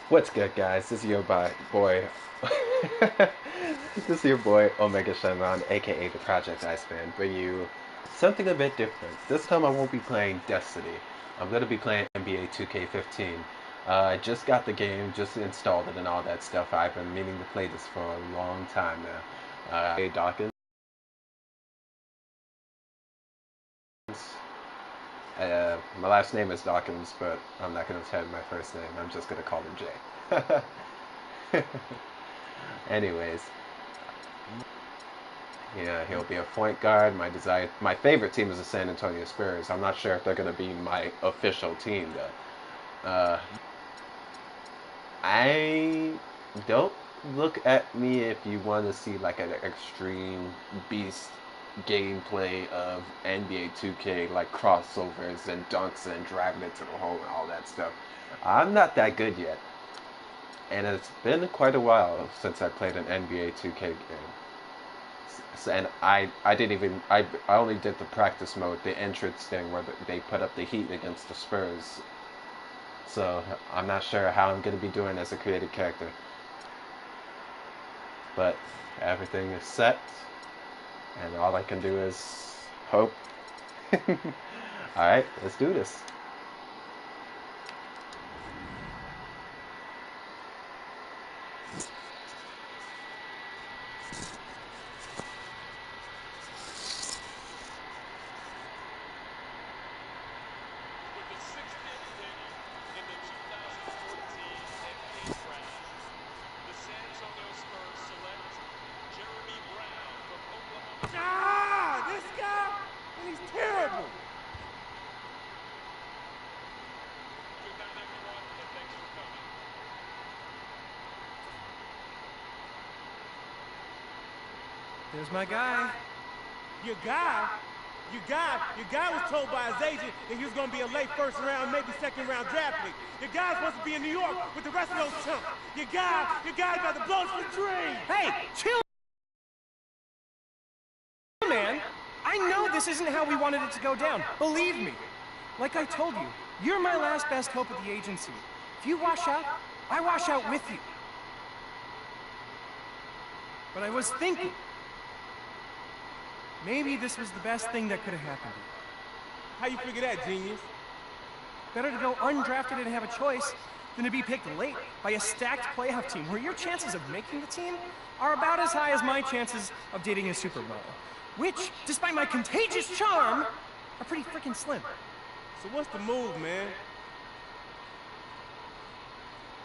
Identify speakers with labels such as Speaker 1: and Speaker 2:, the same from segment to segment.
Speaker 1: What's good, guys? This is your boy. This is your boy Omega Shenron, aka the Project Iceman, bring you something a bit different. This time I won't be playing Destiny. I'm gonna be playing NBA2K15. I just got the game, just installed it, and all that stuff. I've been meaning to play this for a long time now. Hey Dawkins. My last name is Dawkins, but I'm not gonna tell you my first name. I'm just gonna call him Jay. Anyways, yeah, he'll be a point guard. My favorite team is the San Antonio Spurs. I'm not sure if they're going to be my official team though. I don't look at me if you want to see like an extreme beast gameplay of NBA 2K, like crossovers and dunks and driving it to the hole and all that stuff. I'm not that good yet, and it's been quite a while since I played an NBA 2K game. And I didn't even I only did the practice mode, the entrance thing where they put up the Heat against the Spurs. So I'm not sure how I'm gonna be doing as a creative character, but everything is set, and all I can do is hope. All right, let's do this.
Speaker 2: This guy, and he's terrible.
Speaker 3: There's my guy.
Speaker 2: Your guy? Your guy was told by his agent that he was going to be a late first round, maybe second round draft pick. Your guy's supposed to be in New York with the rest of those chumps. Your guy's about to blow some dreams.
Speaker 3: Hey, chill, man. I know this isn't how we wanted it to go down. Believe me. Like I told you, you're my last best hope at the agency. If you wash out, I wash out with you. But I was thinking, maybe this was the best thing that could have happened to you.
Speaker 2: How you figure that, genius?
Speaker 3: Better to go undrafted and have a choice than to be picked late by a stacked playoff team where your chances of making the team are about as high as my chances of dating a supermodel. Which, despite my contagious charm, are pretty freaking slim.
Speaker 2: So what's the move, man?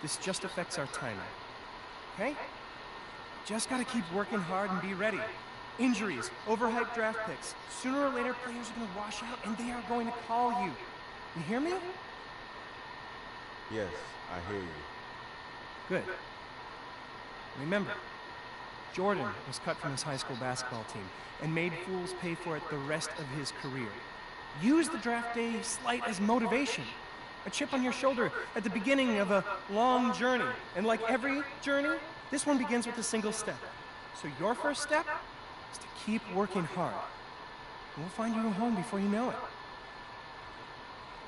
Speaker 3: This just affects our timing, okay? Just gotta keep working hard and be ready. Injuries, overhyped draft picks. Sooner or later, players are gonna wash out and they are going to call you. You hear me?
Speaker 2: Yes, I hear you.
Speaker 3: Good. Remember, Jordan was cut from his high school basketball team and made fools pay for it the rest of his career. Use the draft day slight as motivation. A chip on your shoulder at the beginning of a long journey. And like every journey, this one begins with a single step. So your first step is to keep working hard. And we'll find you a home before you know it.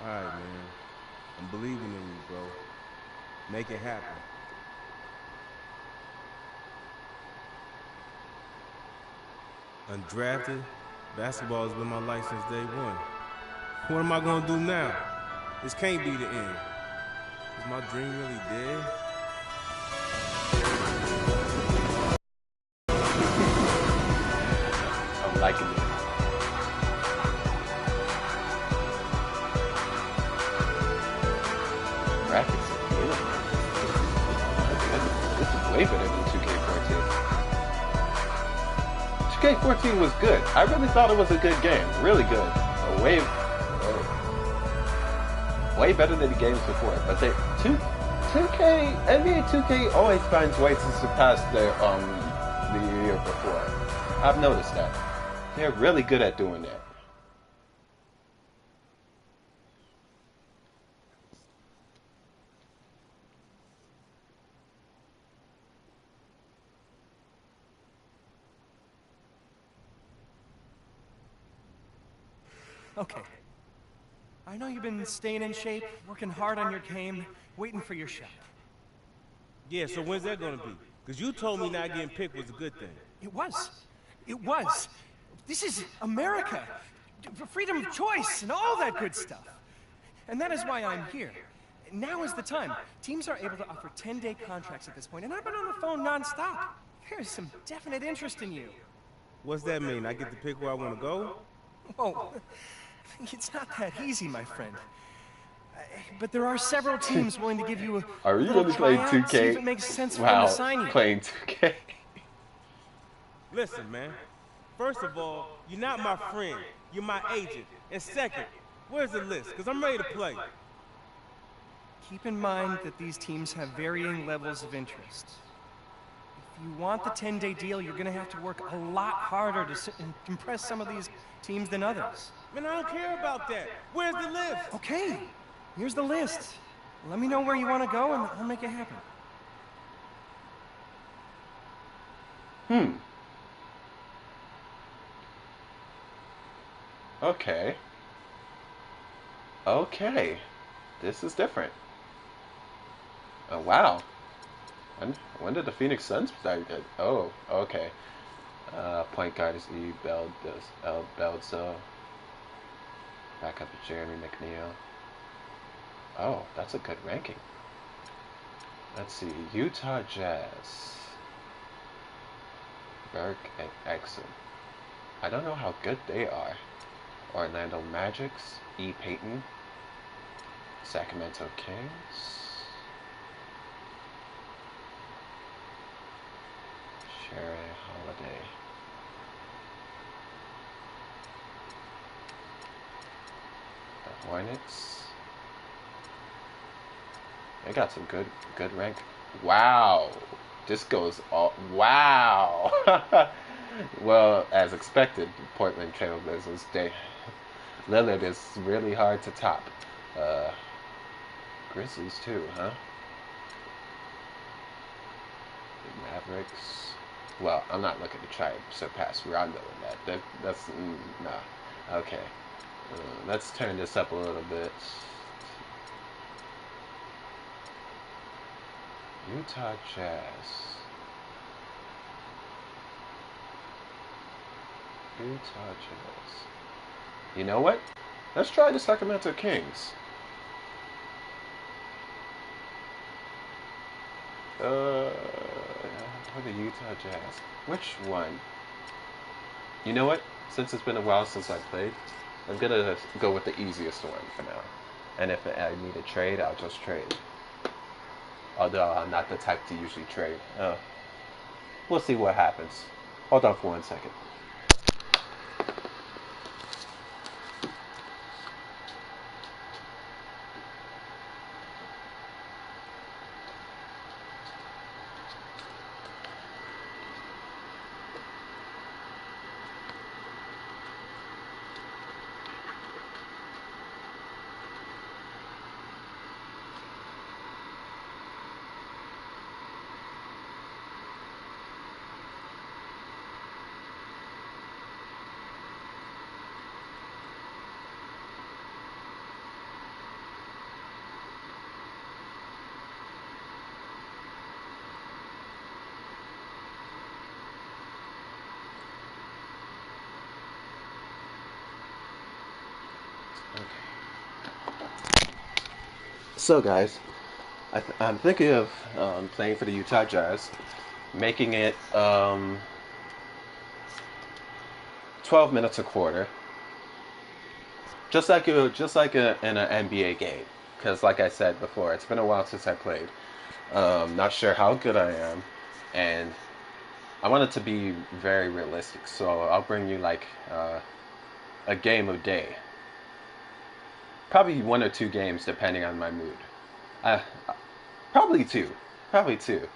Speaker 2: All right, man. I'm believing in you, bro. Make it happen. Undrafted, basketball has been my life since day one. What am I gonna do now? This can't be the end. Is my dream really dead?
Speaker 1: I'm liking it. Graphics are good. This is way better than 2K14. 2K14 was good. I really thought it was a good game. Really good. Way better than the games before. But 2K, NBA 2K always finds ways to surpass the year before. I've noticed that. They're really good at doing that.
Speaker 3: Okay. I know you've been staying in shape, working hard on your game, waiting for your shot.
Speaker 2: Yeah, so when's that gonna be? Because you told me not getting picked was a good thing.
Speaker 3: It was. It was. This is America. Freedom of choice and all that good stuff. And that is why I'm here. Now is the time. Teams are able to offer 10-day contracts at this point, and I've been on the phone nonstop. There's some definite interest in you.
Speaker 2: What's that mean? I get to pick where I want to go?
Speaker 3: Oh, it's not that easy, my friend. But there are several teams willing to give you a
Speaker 1: Are you
Speaker 3: little
Speaker 1: really playing
Speaker 3: tryout,
Speaker 1: 2K?
Speaker 3: see if it makes sense for them
Speaker 1: Wow,
Speaker 3: to sign you.
Speaker 1: playing 2K.
Speaker 2: Listen, man. First of all, you're not my friend. You're my agent. And second, where's the list? Because I'm ready to play.
Speaker 3: Keep in mind that these teams have varying levels of interest. If you want the 10-day deal, you're gonna have to work a lot harder to impress some of these teams than others.
Speaker 2: Man, I don't care about that. Where's the list?
Speaker 3: Okay, here's the list. Let me know where you want to go, and I'll make it happen.
Speaker 1: Okay. Okay. This is different. Oh, wow. When did the Phoenix Suns start? Oh, okay. Point guard is E. Belzo. Backup is Jeremy McNeil. Oh, that's a good ranking. Let's see. Utah Jazz. Burke and Exum. I don't know how good they are. Orlando Magics. E. Payton. Sacramento Kings. Sherry Holiday. The Hornets. They got some good rank. Wow. This goes all. Wow. Well, as expected, Portland Trail Blazers. Lillard is really hard to top. Grizzlies too, huh? The Mavericks. Well, I'm not looking to try to surpass Rondo in that. That's nah. Okay. Let's turn this up a little bit. Utah Jazz. Utah Jazz. You know what? Let's try the Sacramento Kings. For the Utah Jazz. Which one? You know what? Since it's been a while since I played, I'm gonna go with the easiest one for now. And if I need a trade, I'll just trade. Although I'm not the type to usually trade. We'll see what happens. Hold on for 1 second. So guys, I'm thinking of playing for the Utah Jazz, making it 12 minutes a quarter, just like in an NBA game. Because like I said before, it's been a while since I played. Not sure how good I am, and I want it to be very realistic. So I'll bring you like a game a day. Probably 1 or 2 games depending on my mood. Probably two. Probably two.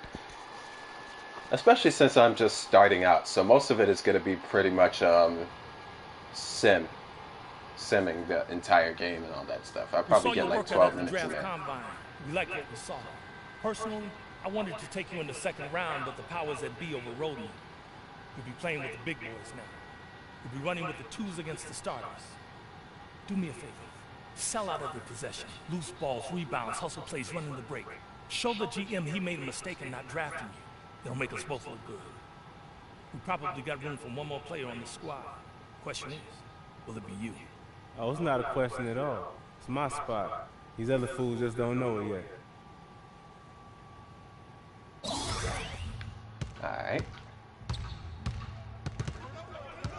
Speaker 1: Especially since I'm just starting out. So most of it is going to be pretty much simming the entire game and all that stuff. I'll probably get like 12 minutes in there.
Speaker 4: Combine. We like what we saw. Personally, I wanted to take you in the second round, but the powers that be overrode me. You'll be playing with the big boys now. You'll be running with the twos against the starters. Do me a favor. Sell out every possession. Loose balls, rebounds, hustle plays, running the break. Show the GM he made a mistake in not drafting you. It'll make us both look good. We probably got room for one more player on the squad. Question is, will it be you?
Speaker 5: Oh, it's not a question at all. It's my spot. These other fools just don't know it yet.
Speaker 1: Alright.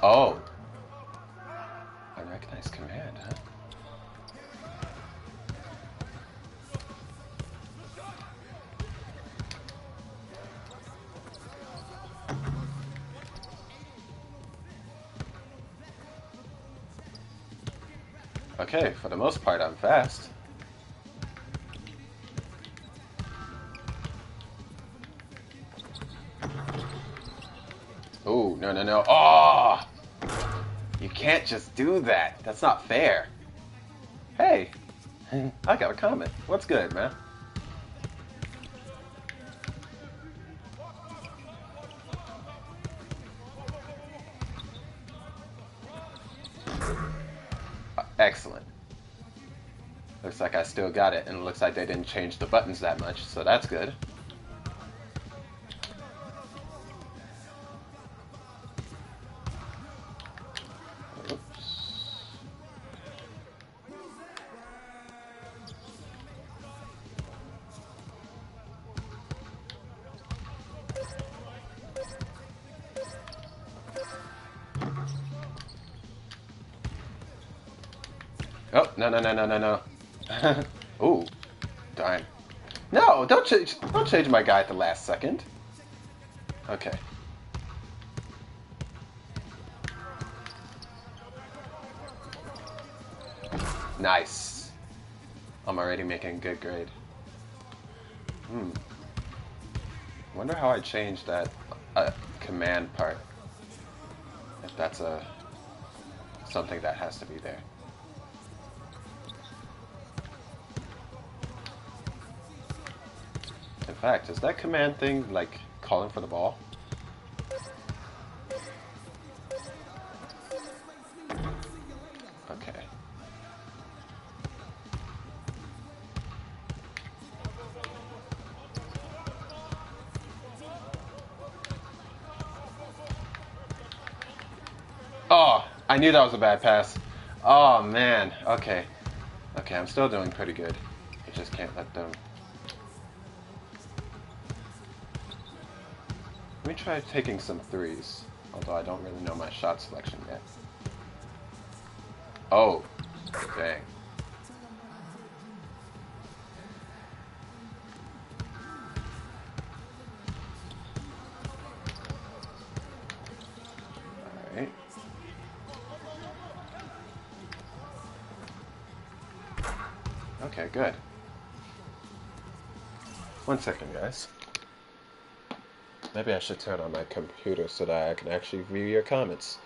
Speaker 1: Oh. Unrecognized command, huh? Okay, for the most part, I'm fast. Oh, no, no, no. Oh! You can't just do that. That's not fair. Hey, I got a comment. What's good, man? Excellent. Looks like I still got it, and it looks like they didn't change the buttons that much, so that's good. Oh, no, no, no, no, no, no. Ooh, darn. No, don't change my guy at the last second. Okay. Nice. I'm already making good grade. Wonder how I changed that command part. If that's something that has to be there. In fact, is that command thing like calling for the ball? Okay. Oh, I knew that was a bad pass. Oh man. Okay. Okay, I'm still doing pretty good. I just can't let them. Let me try taking some threes, although I don't really know my shot selection yet. Oh, dang. Alright. Okay, good. 1 second, guys. Maybe I should turn on my computer so that I can actually view your comments.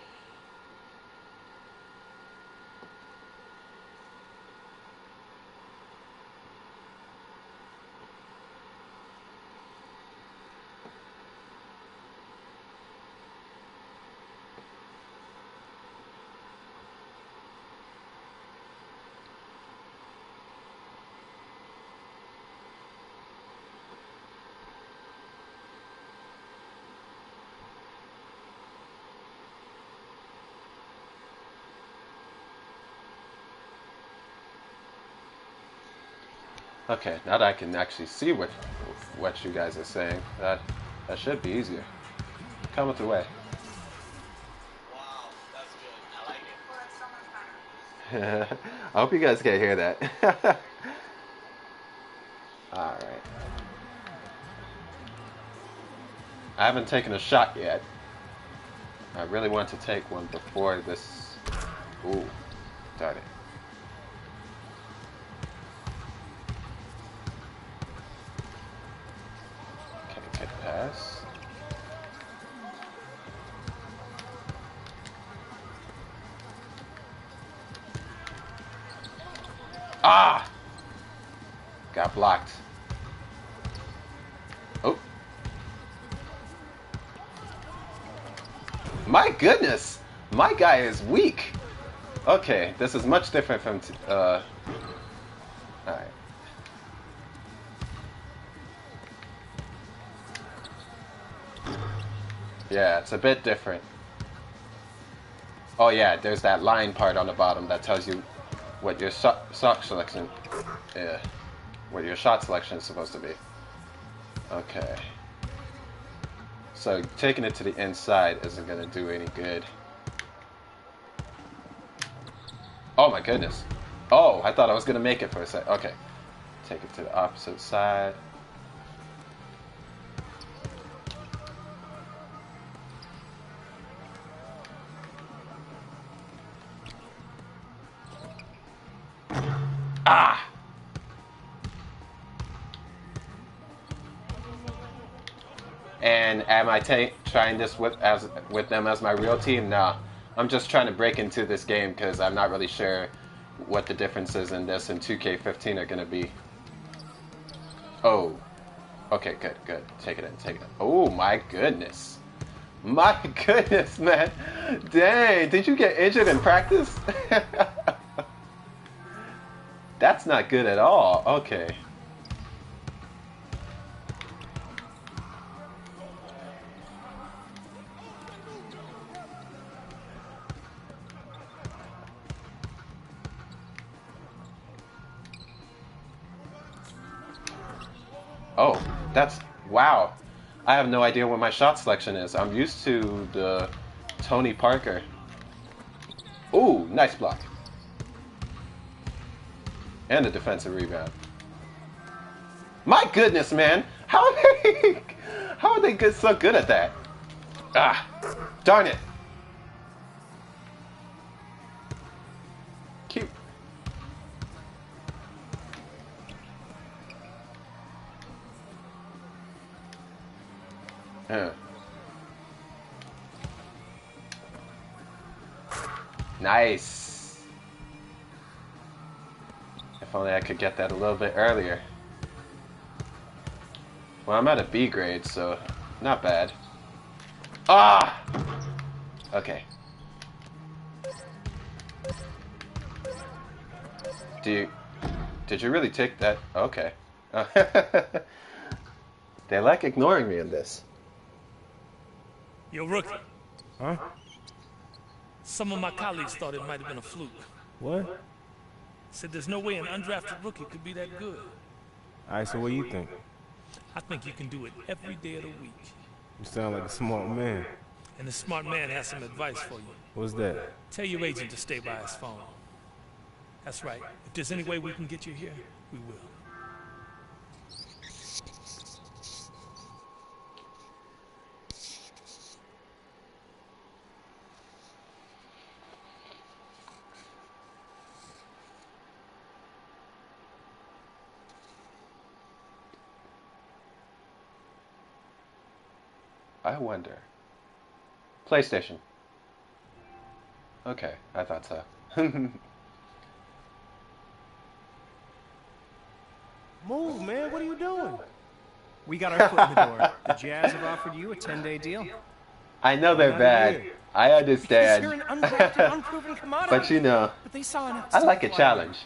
Speaker 1: Okay, now that I can actually see what you guys are saying, that should be easier. Comment away.
Speaker 6: Wow, that's good. I like it.
Speaker 1: I hope you guys can hear that. Alright. I haven't taken a shot yet. I really want to take one before this. Ooh, darn it. Pass. Ah! Got blocked. Oh. My goodness! My guy is weak. Okay, this is much different from alright. Yeah, it's a bit different. Oh yeah, there's that line part on the bottom that tells you what your shot selection, yeah, what your shot selection is supposed to be. Okay. So taking it to the inside isn't gonna do any good. Oh my goodness. Oh, I thought I was gonna make it for a sec. Okay. Take it to the opposite side. Ah! And am I trying this with them as my real team? Nah. I'm just trying to break into this game because I'm not really sure what the differences in this and 2K15 are going to be. Oh. Okay, good, good. Take it in, take it in. Oh, my goodness. My goodness, man. Dang, did you get injured in practice? That's not good at all. Okay. Oh, that's... Wow. I have no idea what my shot selection is. I'm used to the Tony Parker. Ooh, nice block. And a defensive rebound. My goodness, man. How are they good, so good at that? Ah, darn it. Keep... Nice. If only I could get that a little bit earlier. Well, I'm at a B grade, so not bad. Ah! Okay. Did you really take that? Okay. They like ignoring me in this.
Speaker 4: Yo, rookie.
Speaker 5: Huh?
Speaker 4: Some of my colleagues thought it might have been a fluke.
Speaker 5: What?
Speaker 4: Said there's no way an undrafted rookie could be that good.
Speaker 5: Alright, so what do you think?
Speaker 4: I think you can do it every day of the week.
Speaker 5: You sound like a smart man.
Speaker 4: And the smart man has some advice for you.
Speaker 5: What's that?
Speaker 4: Tell your agent to stay by his phone. That's right. If there's any way we can get you here, we will.
Speaker 1: I wonder. PlayStation. Okay, I thought so.
Speaker 5: Move, man. What are you doing?
Speaker 3: We got our foot in the door. The Jazz have offered you a 10-day deal.
Speaker 1: I know they're bad. I
Speaker 3: Because you're an
Speaker 1: understand.
Speaker 3: undrafted, unproven commodity.
Speaker 1: But you know,
Speaker 3: But they saw enough.
Speaker 1: I like a challenge.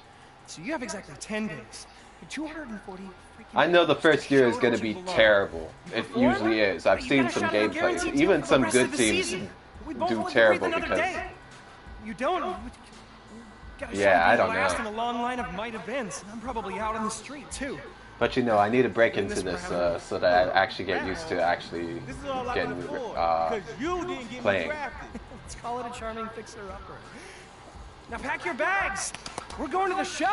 Speaker 3: So you have exactly 10 days. 240 freaking
Speaker 1: I know the
Speaker 3: days
Speaker 1: first
Speaker 3: to
Speaker 1: year
Speaker 3: show
Speaker 1: is going to
Speaker 3: that you
Speaker 1: be
Speaker 3: belong.
Speaker 1: terrible.
Speaker 3: You
Speaker 1: It
Speaker 3: perform,
Speaker 1: usually is. I've
Speaker 3: you
Speaker 1: seen
Speaker 3: got a
Speaker 1: some
Speaker 3: shot at a
Speaker 1: gameplays.
Speaker 3: guaranteed
Speaker 1: Even
Speaker 3: title for
Speaker 1: some
Speaker 3: the rest
Speaker 1: good
Speaker 3: of the
Speaker 1: teams
Speaker 3: season. We both
Speaker 1: do
Speaker 3: want to
Speaker 1: terrible
Speaker 3: breathe another
Speaker 1: because...
Speaker 3: day. You don't. Got a
Speaker 1: Yeah,
Speaker 3: shot
Speaker 1: I
Speaker 3: at
Speaker 1: don't
Speaker 3: being last
Speaker 1: know.
Speaker 3: in a long line of might events. I'm probably out on the street too.
Speaker 1: But you know, I need to break into this so that I actually get used to actually
Speaker 2: This is all I
Speaker 1: getting
Speaker 2: can afford. Because you didn't get me
Speaker 1: playing.
Speaker 2: drafted.
Speaker 3: Let's call it a charming fixer-upper. Now pack your bags. We're going to the show.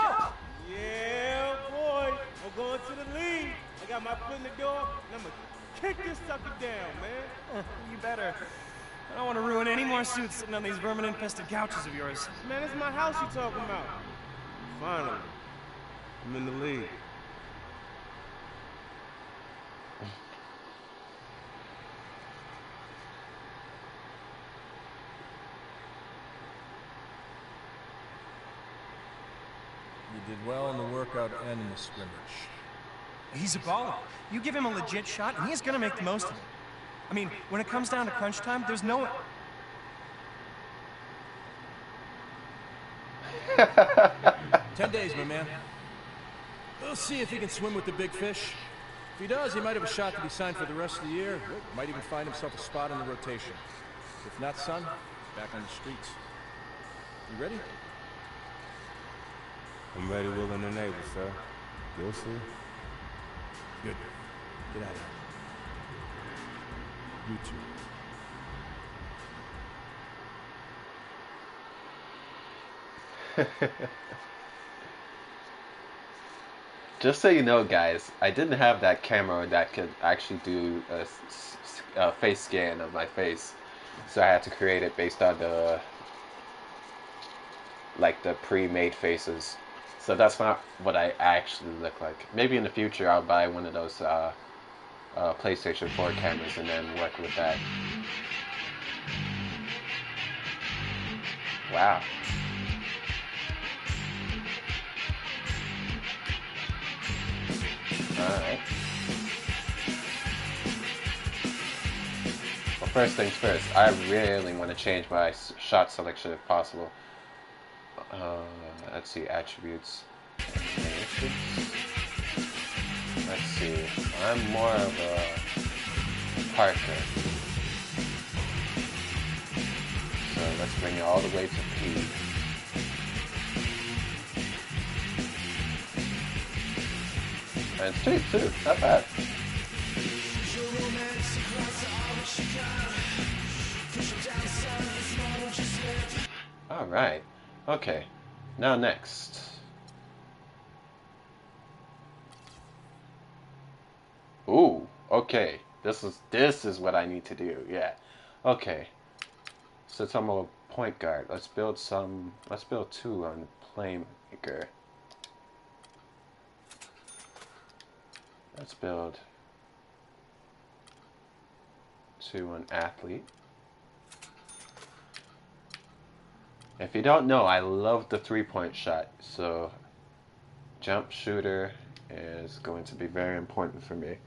Speaker 2: Yeah, boy. I'm going to the league. I got my foot in the door, and I'm going to kick this sucker down, man.
Speaker 3: You better. I don't want to ruin any more suits sitting on these vermin-infested couches of yours.
Speaker 2: Man, it's my house you talking about.
Speaker 5: Finally. I'm in the league.
Speaker 7: You did well in the workout and in the scrimmage.
Speaker 3: He's a baller. You give him a legit shot, and he's gonna make the most of it. I mean, when it comes down to crunch time, there's no...
Speaker 7: 10 days, my man. We'll see if he can swim with the big fish. If he does, he might have a shot to be signed for the rest of the year. Rick might even find himself a spot in the rotation. If not, son, back on the streets. You ready?
Speaker 5: I'm ready, willing, and able, sir. You'll see.
Speaker 7: Good. Get out of here. You too.
Speaker 1: Just so you know, guys, I didn't have that camera that could actually do a face scan of my face, so I had to create it based on the pre-made faces. So that's not what I actually look like. Maybe in the future I'll buy one of those PlayStation 4 cameras and then work with that. Wow. Alright. Well, first things first, I really want to change my shot selection if possible. Let's see, attributes. Let's see, I'm more of a Parker. So let's bring it all the way to P. And it's cheap too, not bad. Alright, okay, now next. Ooh, okay, this is what I need to do, yeah. Okay, since I'm a point guard, let's build two on playmaker. Let's build two on athlete. If you don't know, I love the three-point shot, so jump shooter is going to be very important for me.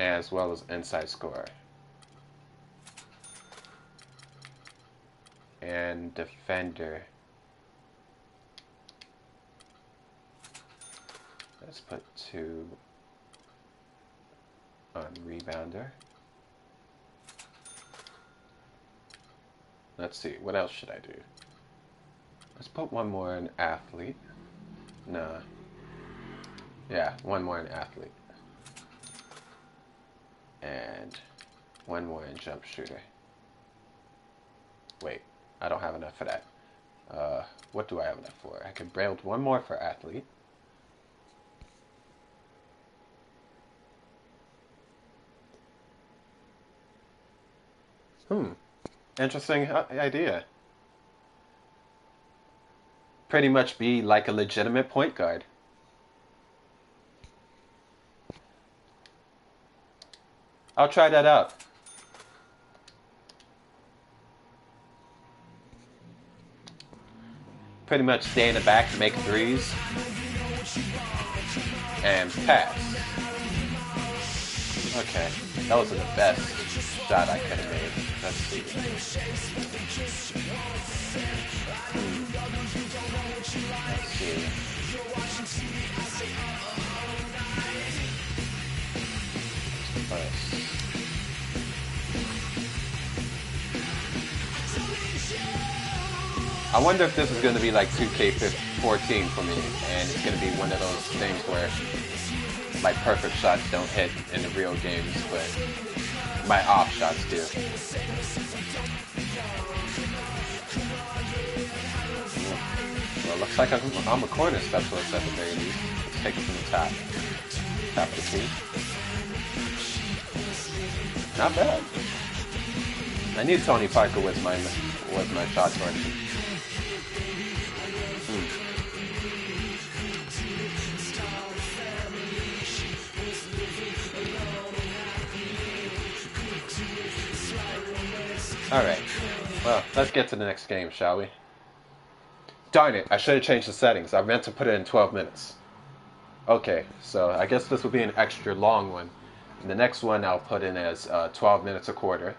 Speaker 1: As well as inside scorer. And defender. Let's put two on rebounder. Let's see, what else should I do? Let's put one more in athlete. Nah. Yeah, one more in athlete. And one more in jump shooter. Wait, I don't have enough for that. What do I have enough for? I could build one more for athlete. Interesting idea. Pretty much be like a legitimate point guard. I'll try that out. Pretty much stay in the back, make threes, and pass. Okay, that wasn't the best shot I could have made. Let's see. Let's see. I wonder if this is going to be like 2K14 for me, and it's going to be one of those things where my perfect shots don't hit in the real games, but my off shots do. Well, it looks like I'm a corner specialist at the very least. Let's take it from the top. Top the key. Not bad. I knew Tony Parker was my shot selection. Alright, well, let's get to the next game, shall we? Darn it, I should have changed the settings. I meant to put it in 12 minutes. Okay, so I guess this will be an extra long one. And the next one I'll put in as 12 minutes a quarter.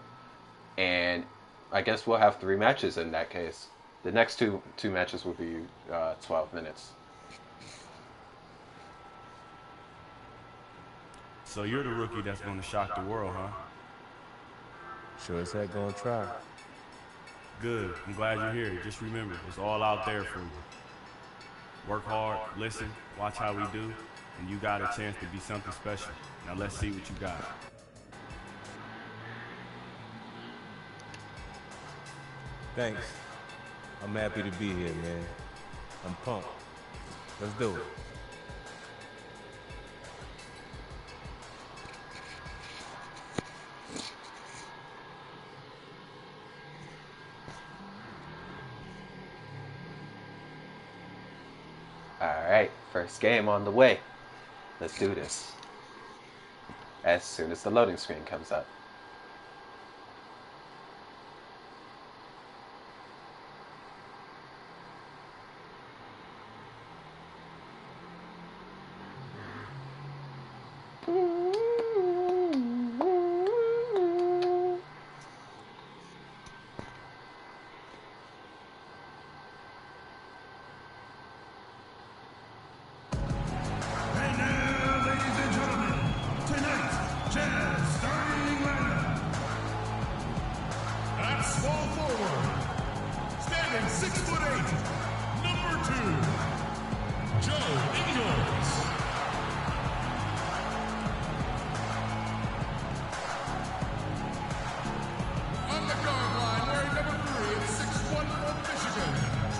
Speaker 1: And I guess we'll have 3 matches in that case. The next two matches will be 12 minutes.
Speaker 5: So you're the rookie that's gonna shock the world, huh?
Speaker 8: Sure as heck gonna try.
Speaker 5: Good. I'm glad you're here. Just remember, it's all out there for you. Work hard, listen, watch how we do, and you got a chance to be something special. Now let's see what you got.
Speaker 8: Thanks. I'm happy to be here, man. I'm pumped. Let's do it.
Speaker 1: Alright, first game on the way. Let's do this. As soon as the loading screen comes up.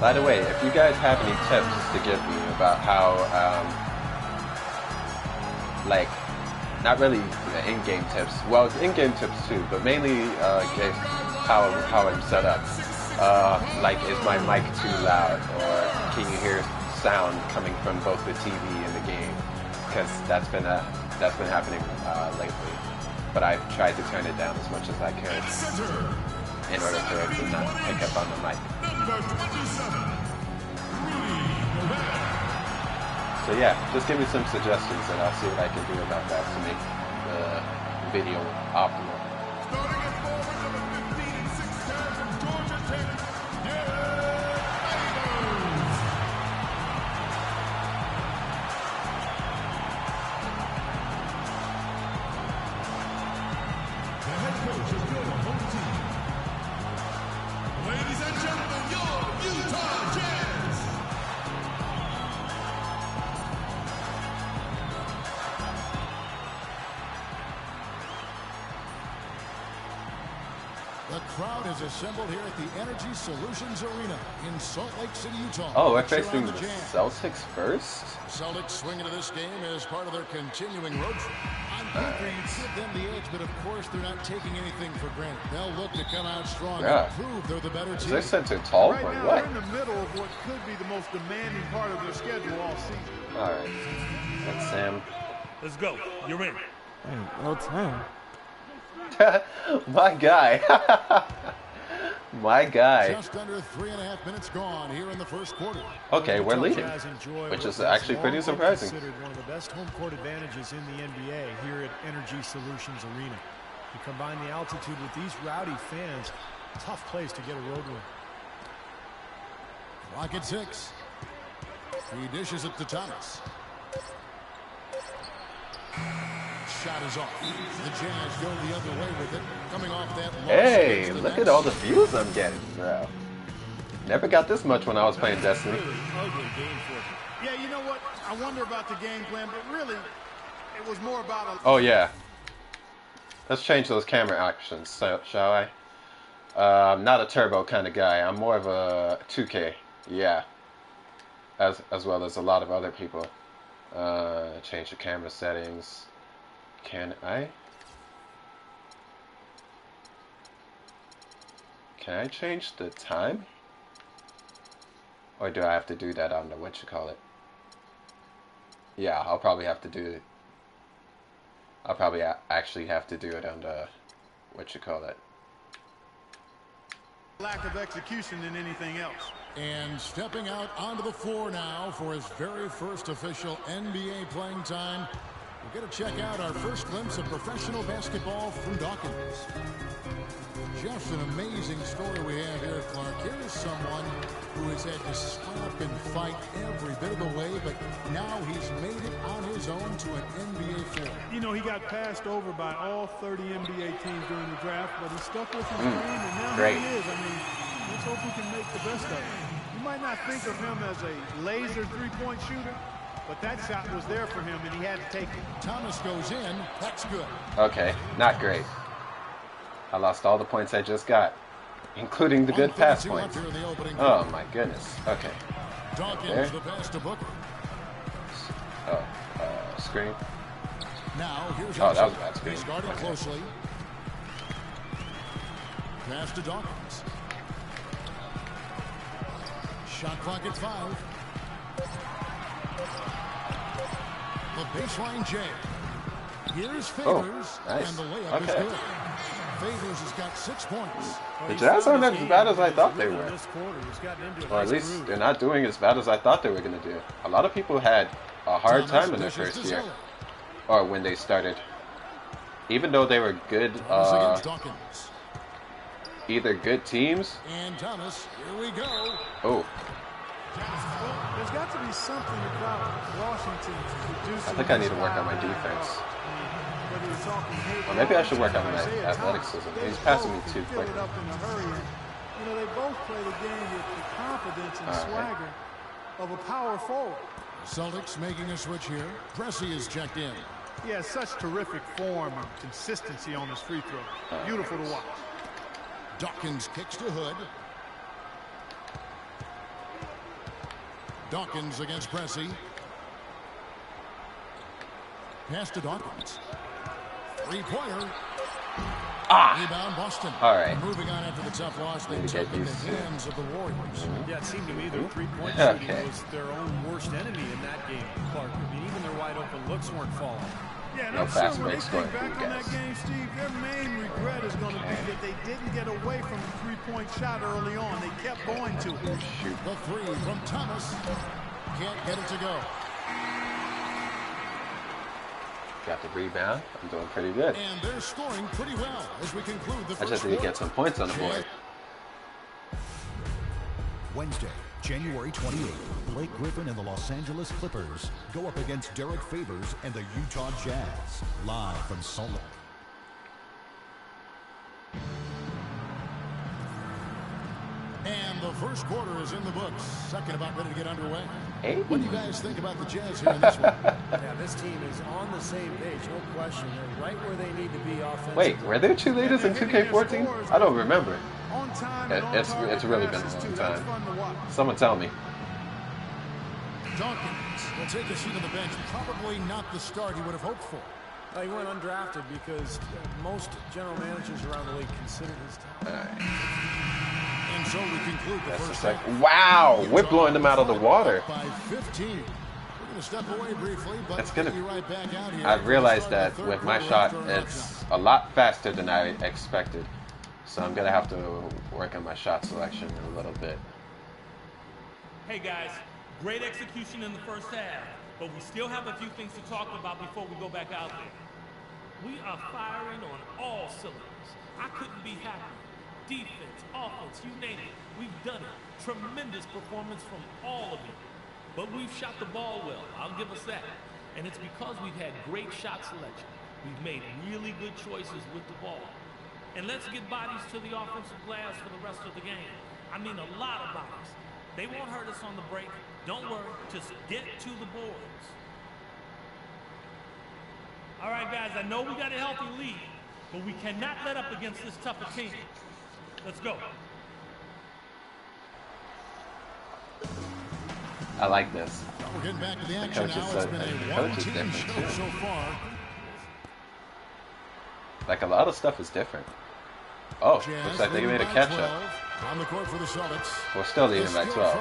Speaker 1: By the way, if you guys have any tips to give me about how, like, not really in-game tips, well, in-game tips too, but mainly how I'm set up. Like, is my mic too loud, or can you hear sound coming from both the TV and the game? Because that's been happening lately. But I've tried to turn it down as much as I could in order for it to not pick up on the mic. So yeah, just give me some suggestions and I'll see what I can do about that to make the video optimal.
Speaker 9: Starting at forward, number 15 and 6'10" from Georgia Tech, the head coach of your home team. Ladies and gentlemen, your Utah Jazz. The crowd is assembled here at the Energy Solutions Arena in Salt Lake City, Utah.
Speaker 1: Oh, we're facing the Celtics first?
Speaker 9: Celtics swing into this game as part of their continuing road trip. On paper, you give them the edge, but of course they're not taking anything for granted. They'll look to come out strong and prove they're the better team.
Speaker 1: Is their center tall or what?
Speaker 10: They're in the middle of what could be the most demanding part of their schedule all season.
Speaker 1: Alright. That's Sam.
Speaker 4: Let's go. You're in.
Speaker 8: No time.
Speaker 1: My guy. My guy.
Speaker 9: Just under 3.5 minutes gone here in the first quarter.
Speaker 1: Okay, we're leading, which is actually pretty surprising.
Speaker 2: Considered one of the best home court advantages in the NBA here at Energy Solutions Arena. You combine the altitude with these rowdy fans, tough place to get a road win.
Speaker 9: Clock at 6. He dishes it to Thomas. Shot is off. The Jazz go the other way with it, coming off that.
Speaker 1: Hey, look at all the views I'm getting, bro. Never got this much when I was playing Destiny.
Speaker 10: Really ugly game for them. Yeah, you know what? I wonder about the game plan, but really, it was more about.
Speaker 1: Oh yeah. Let's change those camera actions, shall I? I'm not a turbo kind of guy. I'm more of a 2K. Yeah. As well as a lot of other people. Change the camera settings. Can I change the time? Or do I have to do that on the Yeah, I'll probably have to do it. I'll probably actually have to do it on the
Speaker 10: Lack of execution than anything else.
Speaker 9: And stepping out onto the floor now for his very first official NBA playing time, We're going to check out our first glimpse of professional basketball from Dawkins. Just an amazing story we have here, Clark. Here is someone who has had to scrap and fight every bit of the way, but now he's made it on his own to an NBA floor.
Speaker 10: You know, he got passed over by all 30 NBA teams during the draft, but he stuck with his dream, and now here he is. I mean, let's hope he can make the best of it. You might not think of him as a laser three-point shooter, but that shot was there for him, and he had to take it.
Speaker 9: Thomas goes in. That's good.
Speaker 1: Okay, not great. I lost all the points I just got, including the good pass points. Oh my goodness. Okay.
Speaker 9: Dawkins the pass to Booker.
Speaker 1: Oh, screen.
Speaker 9: Now here's
Speaker 1: that was a bad screen.
Speaker 9: He's guarded closely. Pass to Dawkins. Shot clock at 5. The baseline J. Here's Favors,
Speaker 1: nice.
Speaker 9: and the layup is good. Favors has got 6 points.
Speaker 1: The Jazz aren't as bad as I thought they were. Or at least they're not doing as bad as I thought they were going to do. A lot of people had a hard time in their first year. Or when they started. Even though they were good, either good teams.
Speaker 9: And Thomas, here we go.
Speaker 1: Oh.
Speaker 10: Well, there's got to be something about Washington producing.
Speaker 1: I think I need to work on my defense. Or maybe I should work on my athleticism. He's passing me too quickly.
Speaker 10: You know, they both play the game with the confidence and swagger of a power forward.
Speaker 9: Celtics making a switch here. Pressey is checked in.
Speaker 10: He has such terrific form and consistency on his free throw. Beautiful to watch.
Speaker 9: Dawkins kicks to Hood. Dawkins against Pressey. Pass to Dawkins. Three-pointer. Rebound Boston.
Speaker 1: All right.
Speaker 9: Moving on after the tough loss, they took in the hands of the Warriors.
Speaker 7: Yeah, it seemed to me their three-point shooting was their own worst enemy in that game, Clark. I mean, even their wide-open looks weren't falling.
Speaker 10: Yeah,
Speaker 1: No fast break scoring for you
Speaker 10: back on that game, Steve, their main regret is going to be that they didn't get away from the three-point shot early on. They kept going to it.
Speaker 9: The three from Thomas. Can't get it to go.
Speaker 1: Got the rebound. I'm doing pretty good.
Speaker 9: And they're scoring pretty well as we conclude the first
Speaker 1: I just need to get some points on the board.
Speaker 11: Wednesday, January 28th, Blake Griffin and the Los Angeles Clippers go up against Derek Favors and the Utah Jazz, live from Salt Lake.
Speaker 9: And the first quarter is in the books. Second about ready to get underway.
Speaker 1: Hey.
Speaker 9: What do you guys think about the Jazz here in this one?
Speaker 12: Yeah, this team is on the same page, no question. They're right where they need to be offensively.
Speaker 1: Wait, were there cheerleaders in 2K14? I don't remember. It's really been a long time. Someone tell me.
Speaker 9: Dawkins will take a seat on the bench. Probably not the start he would have hoped for.
Speaker 12: He went undrafted because most general managers around the league consider his talent.
Speaker 1: All right.
Speaker 9: And so we conclude the first half.
Speaker 1: Wow, we're blowing them out of the water.
Speaker 9: By 15. We're going to step away briefly, but
Speaker 1: it's gonna
Speaker 9: be right back out here.
Speaker 1: I've realized that with my shot, it's a lot faster than I expected. So I'm going to have to work on my shot selection a little bit.
Speaker 4: Hey guys, great execution in the first half, but we still have a few things to talk about before we go back out there. We are firing on all cylinders. I couldn't be happier. Defense, offense, you name it. We've done it. Tremendous performance from all of you. But we've shot the ball well. I'll give us that. And it's because we've had great shot selection. We've made really good choices with the ball. And let's get bodies to the offensive glass for the rest of the game. I mean, a lot of bodies. They won't hurt us on the break. Don't worry. Just get to the boards. All right, guys, I know we got a healthy lead, but we cannot let up against this tougher team. Let's go.
Speaker 1: I like this.
Speaker 9: We're getting back to the
Speaker 1: The
Speaker 9: action
Speaker 1: coach
Speaker 9: now.
Speaker 1: is,
Speaker 9: It's been a one-team
Speaker 1: different
Speaker 9: show
Speaker 1: too.
Speaker 9: so far.
Speaker 1: Like a lot of stuff is different. Oh,
Speaker 9: Jazz
Speaker 1: looks like they
Speaker 9: leading
Speaker 1: made a
Speaker 9: by
Speaker 1: catch
Speaker 9: 12
Speaker 1: up.
Speaker 9: on the court for the Celtics.
Speaker 1: We're still leading by 12.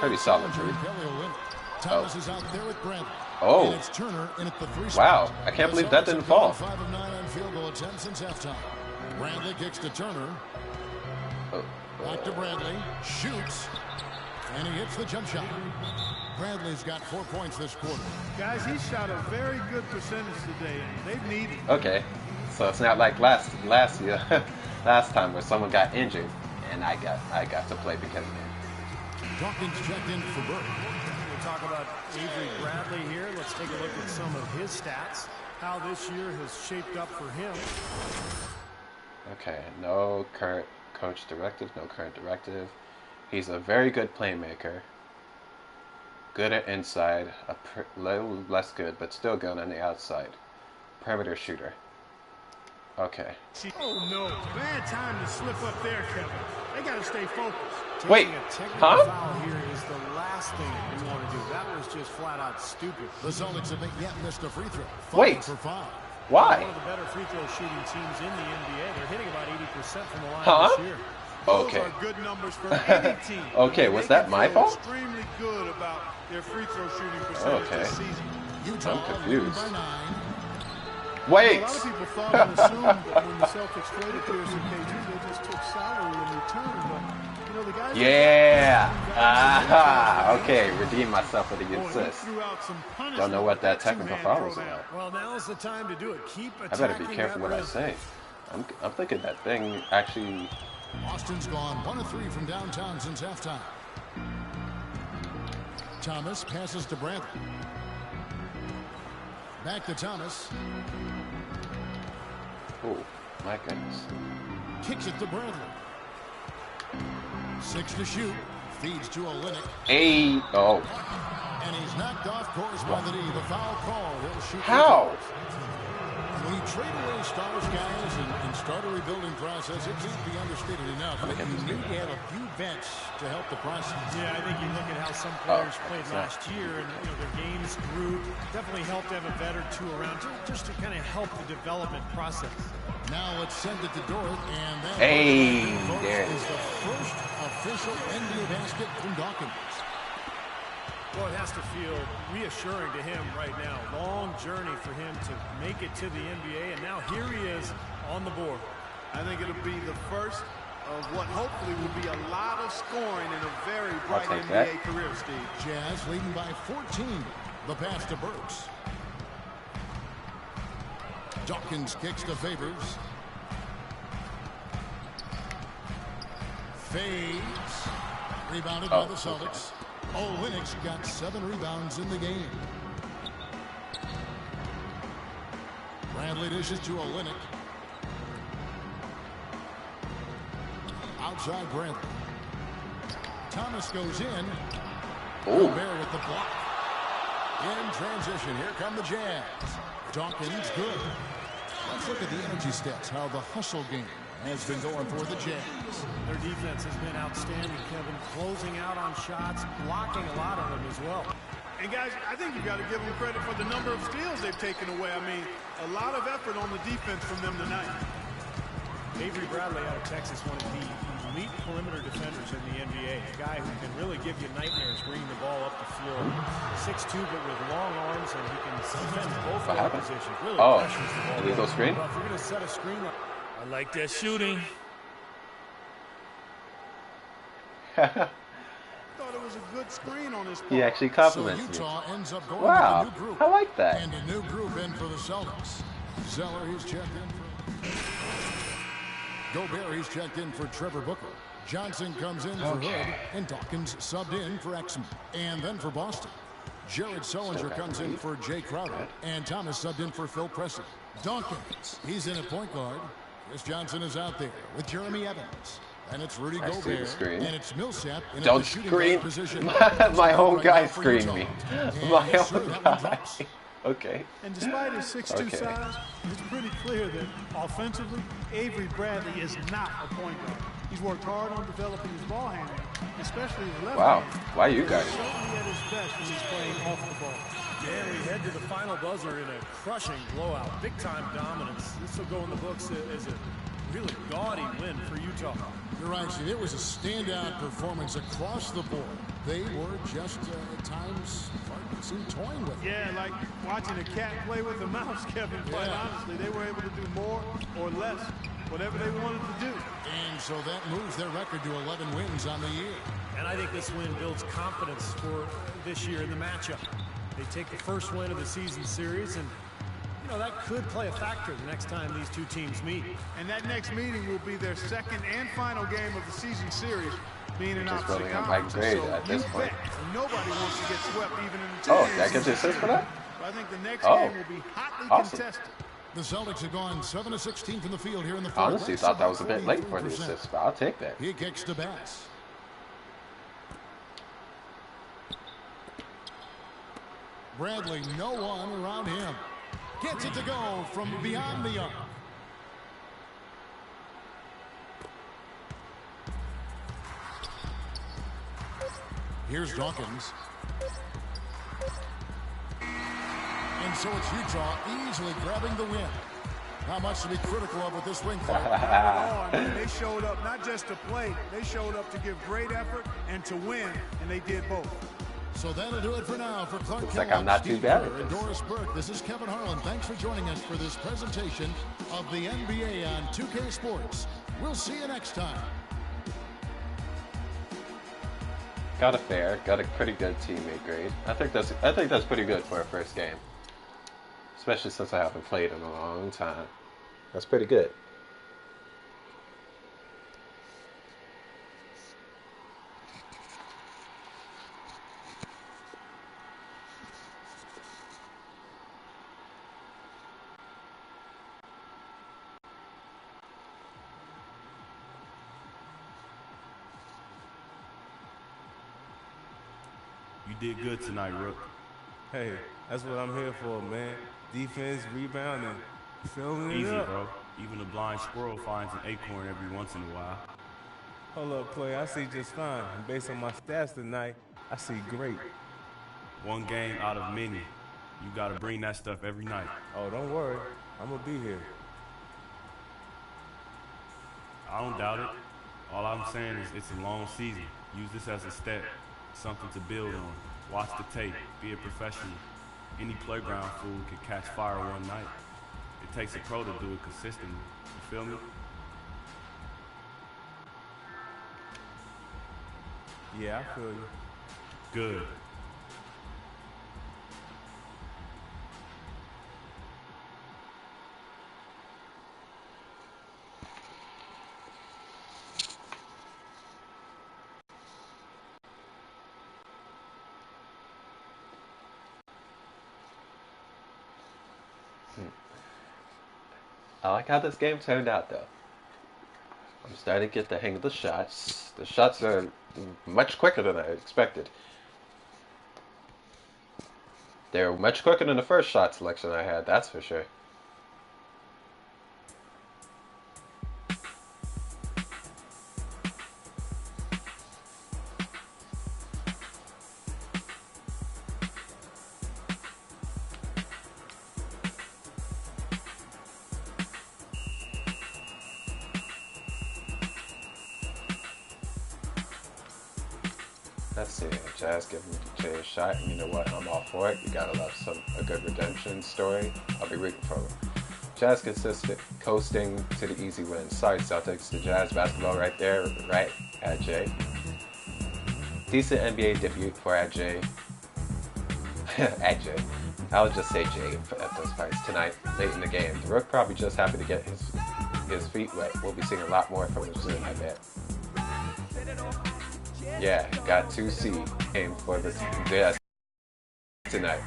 Speaker 1: Pretty solid
Speaker 9: Bellinger
Speaker 1: lead.
Speaker 9: and Kelly will win it. Thomas is out there with Bradley.
Speaker 1: Oh.
Speaker 9: And it's Turner in at the three
Speaker 1: Wow,
Speaker 9: spot.
Speaker 1: I can't
Speaker 9: The
Speaker 1: believe that
Speaker 9: Celtics
Speaker 1: didn't
Speaker 9: have gone
Speaker 1: fall.
Speaker 9: 5 of 9 on field goal attempts since halftime. Bradley kicks to Turner. Back to Bradley. Shoots. And he hits the jump shot. Bradley's got 4 points this quarter.
Speaker 10: Guys, he shot a very good percentage today. They've needed it.
Speaker 1: Okay, so it's not like last year, last time where someone got injured and I got to play because of it.
Speaker 9: Dawkins checked in for Burke.
Speaker 12: We'll talk about Avery Bradley here. Let's take a look at some of his stats. How this year has shaped up for him.
Speaker 1: Okay, no current coach directive, no current directive. He's a very good playmaker. Good at inside, a little less good, but still good on the outside. Perimeter shooter. Okay.
Speaker 10: Oh no, bad time to slip up there, Kevin. They gotta stay focused.
Speaker 1: Wait,
Speaker 12: Taking a technical
Speaker 1: huh?
Speaker 12: foul here is the last thing you want to do. That was just flat out stupid.
Speaker 9: The Celtics have yet missed a free throw.
Speaker 1: Wait.
Speaker 9: For 5.
Speaker 1: Why?
Speaker 12: One of the better free throw shooting teams in the NBA. They're hitting about 80% from the line
Speaker 1: Huh?
Speaker 12: this year.
Speaker 1: Okay.
Speaker 10: Those are good numbers for any team.
Speaker 1: Okay, was that my fault?
Speaker 10: Extremely good about their free throw shooting percentage
Speaker 1: Okay.
Speaker 10: this season.
Speaker 9: Utah
Speaker 1: I'm confused.
Speaker 9: by 9.
Speaker 1: Wait!
Speaker 10: A lot of people thought and assumed that when the Celtics traded Pearson KG, they just took salary in return. But, you know, the guys...
Speaker 1: Yeah! Aha! Okay, redeem myself with a
Speaker 10: Boy,
Speaker 1: assist.
Speaker 10: he threw out some punishment
Speaker 1: Don't know what that
Speaker 10: with
Speaker 1: technical
Speaker 10: two-man
Speaker 1: foul was
Speaker 10: throwdown.
Speaker 1: about.
Speaker 12: Well, now's the time to do it. Keep
Speaker 1: I
Speaker 12: attacking.
Speaker 1: better be careful what I say. I'm thinking that thing actually...
Speaker 9: Austin's gone 1 of 3 from downtown since halftime. Thomas passes to Bradley. Back to Thomas.
Speaker 1: Oh, my goodness.
Speaker 9: Kicks it to Bradley. 6 to shoot. Feeds to Olynyk.
Speaker 1: Hey! Oh.
Speaker 9: And he's knocked off course by the knee. The foul call. He'll shoot.
Speaker 1: How?
Speaker 9: When you trade away stars, guys, and start a rebuilding process, it can't be understated enough that you need to have a few vets to help the process.
Speaker 12: Yeah, I think you look at how some players played last year, and you know, their games grew. Definitely helped to have a vet or two around just to kind of help the development process.
Speaker 9: Now let's send it to Dorth, and that
Speaker 1: There it
Speaker 9: is the first official NBA basket from Dawkins.
Speaker 12: Well, it has to feel reassuring to him right now. Long journey for him to make it to the NBA, and now here he is on the board.
Speaker 10: I think it'll be the first of what hopefully will be a lot of scoring in a very bright
Speaker 1: take
Speaker 10: NBA
Speaker 1: that.
Speaker 10: career, Steve.
Speaker 9: Jazz leading by 14. The pass to Burks. Dawkins kicks to Favors. Fades. Rebounded by the Celtics. Olynyk's got 7 rebounds in the game. Bradley dishes to Olynyk. Outside Bradley. Thomas goes in. Gobert with the block. In transition, here come the Jazz. Dawkins good. Let's look at the energy stats, how the hustle game has been going for the Jazz.
Speaker 12: Their defense has been outstanding, Kevin. Closing out on shots, blocking a lot of them as well.
Speaker 10: And guys, I think you got to give them credit for the number of steals they've taken away. I mean, a lot of effort on the defense from them tonight.
Speaker 12: Avery Bradley out of Texas, one of the elite perimeter defenders in the NBA. A guy who can really give you nightmares bringing the ball up the floor. 6'2", but with long arms, and he can defend both guard positions. Really pressures the ball.
Speaker 1: Illegal screen?
Speaker 12: Well, if you're going to set a screen up,
Speaker 4: I like that shooting.
Speaker 10: Thought it was a good screen on his part.
Speaker 1: He actually compliments
Speaker 9: So Utah ends up going
Speaker 1: Wow,
Speaker 9: with a new group.
Speaker 1: I like that.
Speaker 9: And a new group in for the Celtics. Zeller, he's checked in for Gobert, he's checked in for Trevor Booker. Johnson comes in for Hood, and Dawkins subbed in for Exum. And then for Boston, Jared Sullinger comes in for Jay Crowder, and Thomas subbed in for Phil Pressey. Dawkins, he's in at point guard. Chris Johnson is out there with Jeremy Evans. And it's Rudy
Speaker 1: I see the
Speaker 9: Gobert,
Speaker 1: screen.
Speaker 9: and it's Millsap in
Speaker 1: Don't
Speaker 9: the shooting
Speaker 1: screen.
Speaker 9: guard position.
Speaker 1: My own
Speaker 9: Right
Speaker 1: guy
Speaker 9: now for
Speaker 1: screened
Speaker 9: Utah.
Speaker 1: me.
Speaker 9: And
Speaker 1: My
Speaker 9: yes, sir,
Speaker 1: own
Speaker 9: that one
Speaker 1: guy.
Speaker 9: drops.
Speaker 1: Okay.
Speaker 10: And despite his 6'2"
Speaker 1: Okay.
Speaker 10: size, it's pretty clear that offensively, Avery Bradley is not a point guard. He's worked hard on developing his ball handling, especially his left
Speaker 1: Wow.
Speaker 10: hand.
Speaker 1: Why you
Speaker 10: He's
Speaker 1: guys?
Speaker 10: certainly at his best when he's playing off the ball.
Speaker 12: and we head to the final buzzer in a crushing blowout. Big-time dominance. This will go in the books as a really gaudy win for Utah.
Speaker 9: You're right, Steve. It was a standout performance across the board. They were just, at times, seemed toying with it.
Speaker 10: Yeah, like watching a cat play with a mouse, Kevin. Quite honestly, they were able to do more or less whatever they wanted to do.
Speaker 9: And so that moves their record to 11 wins on the year.
Speaker 12: And I think this win builds confidence for this year in the matchup. They take the first win of the season series, and you know that could play a factor the next time these two teams meet.
Speaker 10: And that next meeting will be their second and final game of the season series, being an
Speaker 1: Just
Speaker 10: opposite
Speaker 1: building up my
Speaker 10: conferences.
Speaker 1: grade at this point.
Speaker 10: Nobody wants to get swept even in the
Speaker 1: Oh, did I get the assist for that?
Speaker 10: So I think the next
Speaker 1: Oh,
Speaker 10: game will be hotly
Speaker 1: awesome.
Speaker 10: contested.
Speaker 9: The Celtics have gone 7 of 16 from the field here in the fourth.
Speaker 1: Honestly, thought that was a bit late for the assist, but I'll take that.
Speaker 9: He kicks to Bass. Bradley, no one around him. Gets it to go from beyond the arc. Here's Dawkins. And so it's Utah easily grabbing the win. Not much to be critical of with this win, Clark.
Speaker 10: I mean, they showed up not just to play, they showed up to give great effort and to win, and they did both.
Speaker 9: So that'll do it for now. For Clark
Speaker 1: Looks
Speaker 9: Kellogg,
Speaker 1: like I'm not too
Speaker 9: Steve
Speaker 1: bad
Speaker 9: Kerr,
Speaker 1: at
Speaker 9: and
Speaker 1: this.
Speaker 9: Doris Burke, this is Kevin Harlan. Thanks for joining us for this presentation of the NBA on 2K Sports. We'll see you next time.
Speaker 1: Got a pretty good teammate grade. I think that's pretty good for a first game. Especially since I haven't played in a long time. That's pretty good.
Speaker 5: You did good tonight, Rook.
Speaker 8: Hey, that's what I'm here for, man. Defense, rebounding, filling it
Speaker 5: Easy,
Speaker 8: up.
Speaker 5: bro. Even a blind squirrel finds an acorn every once in a while.
Speaker 8: Hold up, play. I see just fine. And based on my stats tonight, I see great.
Speaker 5: One game out of many. You gotta bring that stuff every night.
Speaker 8: Oh, don't worry. I'm gonna be here.
Speaker 5: I don't doubt it. All I'm saying is it's a long season. Use this as a step, something to build on. Watch the tape. Be a professional. Any playground fool can catch fire one night. It takes a pro to do it consistently. You feel me?
Speaker 8: Yeah, I feel you.
Speaker 5: Good.
Speaker 1: I like how this game turned out, though. I'm starting to get the hang of the shots. The shots are much quicker than I expected. They're much quicker than the first shot selection I had, that's for sure. Let's see, Jazz giving Jay a shot, and you know what, I'm all for it. You gotta love a good redemption story. I'll be rooting for him. Jazz coasting to the easy win. Sorry, Celtics, the Jazz basketball right there, right at Jay. Decent NBA debut for at Jay. At Jay. I would just say Jay at those points tonight, late in the game. The Rook probably just happy to get his feet wet. We'll be seeing a lot more from him soon, I bet. Yeah, got 2C game for the Jazz tonight.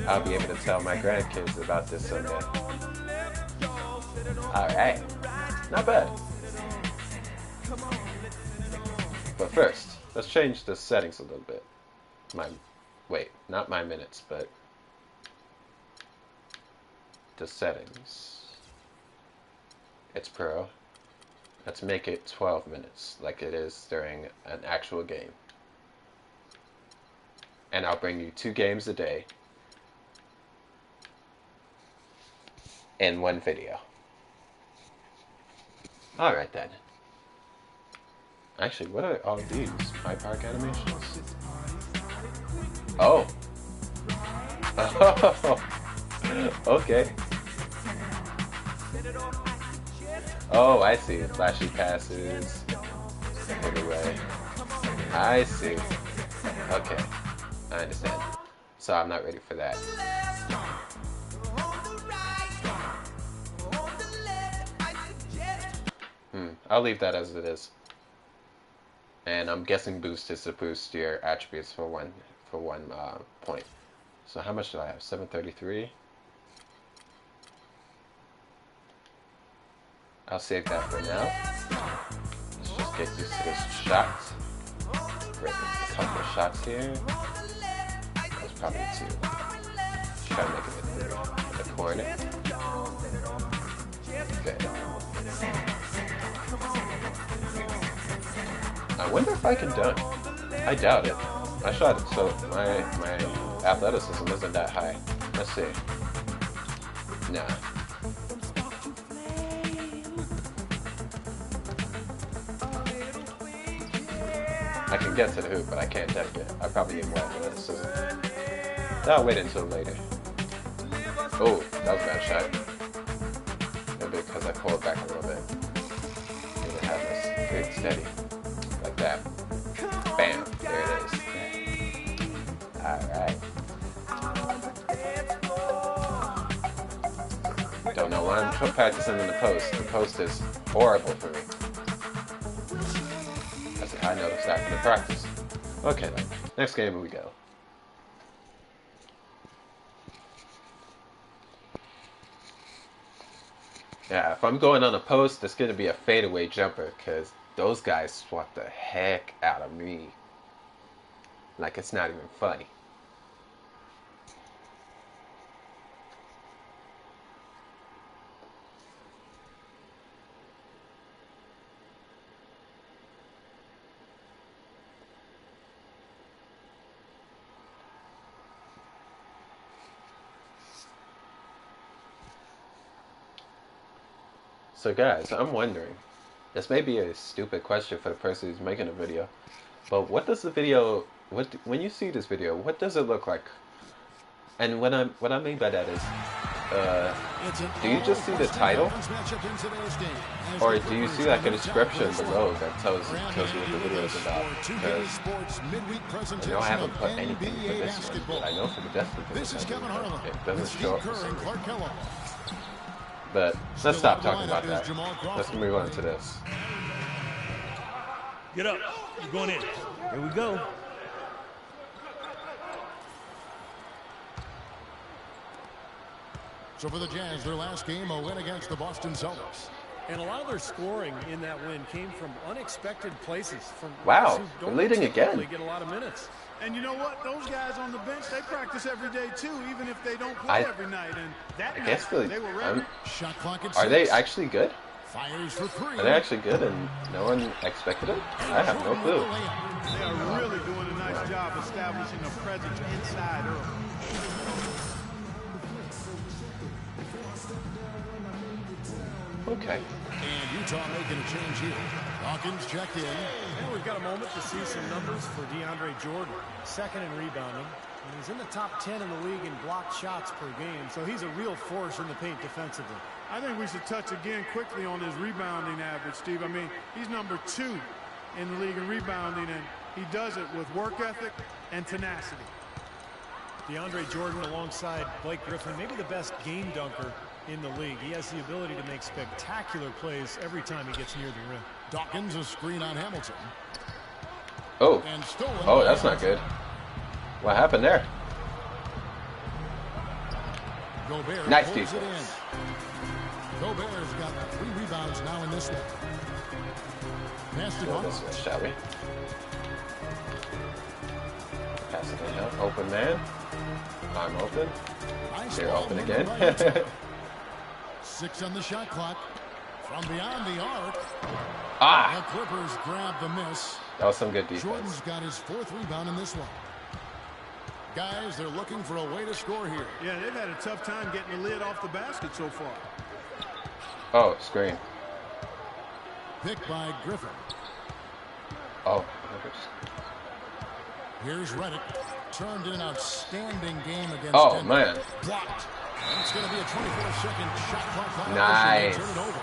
Speaker 1: I'll be able to tell my grandkids about this someday. Alright, not bad. But first, let's change the settings a little bit. Not my minutes, but the settings. It's pro. Let's make it 12 minutes, like it is during an actual game. And I'll bring you 2 games a day in one video. Alright then. Actually, what are all these? My park animations? Oh! Oh! Okay. Oh, I see. Flashy passes. Take it away. I see. Okay. I understand. So I'm not ready for that. I'll leave that as it is. And I'm guessing boost is to boost your attributes for one point. So how much do I have? 733. I'll save that for now. Let's just get used to this shot. Great, a couple of shots here. That's probably 2. Let's try to make it a 3. The corner. Okay. I wonder if I can dunk. I doubt it. I shot it, so my athleticism isn't that high. Let's see. Nah. I can get to the hoop, but I can't dunk it. I probably need more athleticism. I'll wait until later. Oh, that was a bad shot. Maybe because I pulled back a little bit. Need to have this good steady. Like that. Bam. There it is. Alright. Don't know why I'm practicing in the post. The post is horrible for me. I noticed that in the practice. Okay then. Next game we go. Yeah, if I'm going on a post, it's going to be a fadeaway jumper because those guys swat the heck out of me. Like it's not even funny. So guys, I'm wondering, this may be a stupid question for the person who's making a video, but what does the video, when you see this video, what does it look like? And what I mean by that is, do you just see the title? Or do you see like a description below that tells you what the video is about? Because I know I haven't put anything for this one, but I know for the Destiny one, it doesn't show up for some reason. But let's stop talking about that. Let's move on to this.
Speaker 4: Get up. You're going in.
Speaker 3: Here we go.
Speaker 9: So for the Jazz, their last game, a win against the Boston Celtics.
Speaker 12: And a lot of their scoring in that win came from unexpected places. From
Speaker 1: wow, they're leading again.
Speaker 12: Get a lot of minutes.
Speaker 10: And you know what? Those guys on the bench, they practice every day too, even if they don't play every night. And that
Speaker 1: I guess
Speaker 10: night, they were ready.
Speaker 9: Shot clock at 6.
Speaker 1: Are they actually good?
Speaker 9: Fires for 3.
Speaker 1: Are they actually good and no one expected it? I have no clue.
Speaker 10: They are really doing a nice job establishing a presence inside early.
Speaker 1: Okay.
Speaker 9: And Utah making a change here. Dawkins checked in.
Speaker 12: And we've got a moment to see some numbers for DeAndre Jordan. Second in rebounding. And he's in the top 10 in the league in blocked shots per game, so he's a real force in the paint defensively.
Speaker 10: I think we should touch again quickly on his rebounding average, Steve. I mean, he's number 2 in the league in rebounding, and he does it with work ethic and tenacity.
Speaker 12: DeAndre Jordan alongside Blake Griffin, maybe the best game dunker in the league. He has the ability to make spectacular plays every time he gets near the rim.
Speaker 9: Dawkins, a screen on Hamilton.
Speaker 1: Oh.
Speaker 9: And stolen.
Speaker 1: Oh, that's not good. What happened there?
Speaker 9: Gobert
Speaker 1: nice
Speaker 9: defense.
Speaker 1: defense.
Speaker 9: Gobert's got 3 rebounds now in this one. Pass to
Speaker 1: Go this way, shall we? Pass it in now. Open man. I'm open.
Speaker 9: Nice
Speaker 1: You're
Speaker 9: ball
Speaker 1: open
Speaker 9: moving
Speaker 1: again.
Speaker 9: right. 6 on the shot clock. From beyond the arc.
Speaker 1: Ah!
Speaker 9: The Clippers grab the miss.
Speaker 1: That was some good defense.
Speaker 9: Jordan's got his 4th rebound in this one. Guys, they're looking for a way to score here.
Speaker 10: Yeah, they've had a tough time getting the lid off the basket so far.
Speaker 1: Oh, screen.
Speaker 9: Picked by Griffin.
Speaker 1: Oh.
Speaker 9: Here's Redick. Turned in an outstanding game against
Speaker 1: Oh,
Speaker 9: Denver.
Speaker 1: man.
Speaker 9: Blocked. And it's going to be a 24-second shot clock violation.
Speaker 1: Nice.
Speaker 9: Turn it over.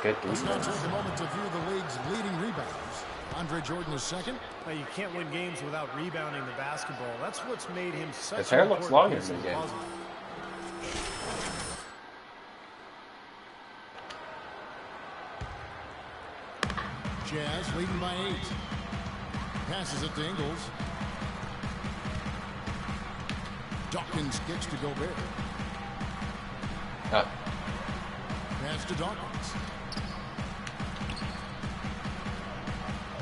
Speaker 1: Good
Speaker 9: Let's now
Speaker 1: defense.
Speaker 9: take a moment to view the league's leading rebounders. Andre Jordan is second.
Speaker 12: Now, you can't win games without rebounding the basketball. That's what's made him such
Speaker 1: His
Speaker 12: an
Speaker 1: hair looks
Speaker 12: important
Speaker 1: longer
Speaker 12: piece
Speaker 1: in
Speaker 12: of
Speaker 1: the
Speaker 12: the
Speaker 1: game.
Speaker 12: puzzle.
Speaker 9: Jazz leading by 8. Passes it to Ingles. Dawkins kicks to Gobert. Pass to Dawkins.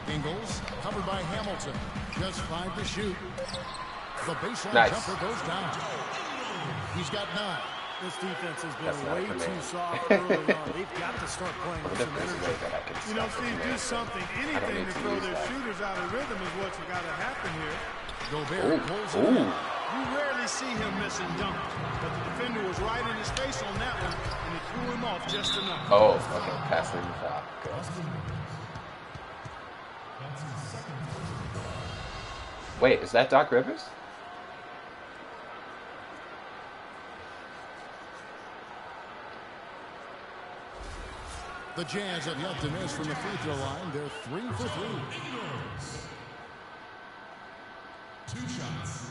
Speaker 9: Ingles covered by Hamilton. Just 5 to shoot. The baseline jumper goes down. He's got 9.
Speaker 12: This defense has been way too soft early on. They've got to start playing with some energy.
Speaker 10: You know, Steve, do something, anything to throw their shooters out of rhythm is what's got to happen here.
Speaker 9: Gobert pulls it in.
Speaker 10: You rarely see him missing dunks, but the defender was right in his face on that one, and it threw him off just enough.
Speaker 1: Oh, okay. Passing the foul. Good. Wait, is that Doc Rivers?
Speaker 9: The Jazz have yet to miss from the free throw line. They're 3 for 3. 2 shots.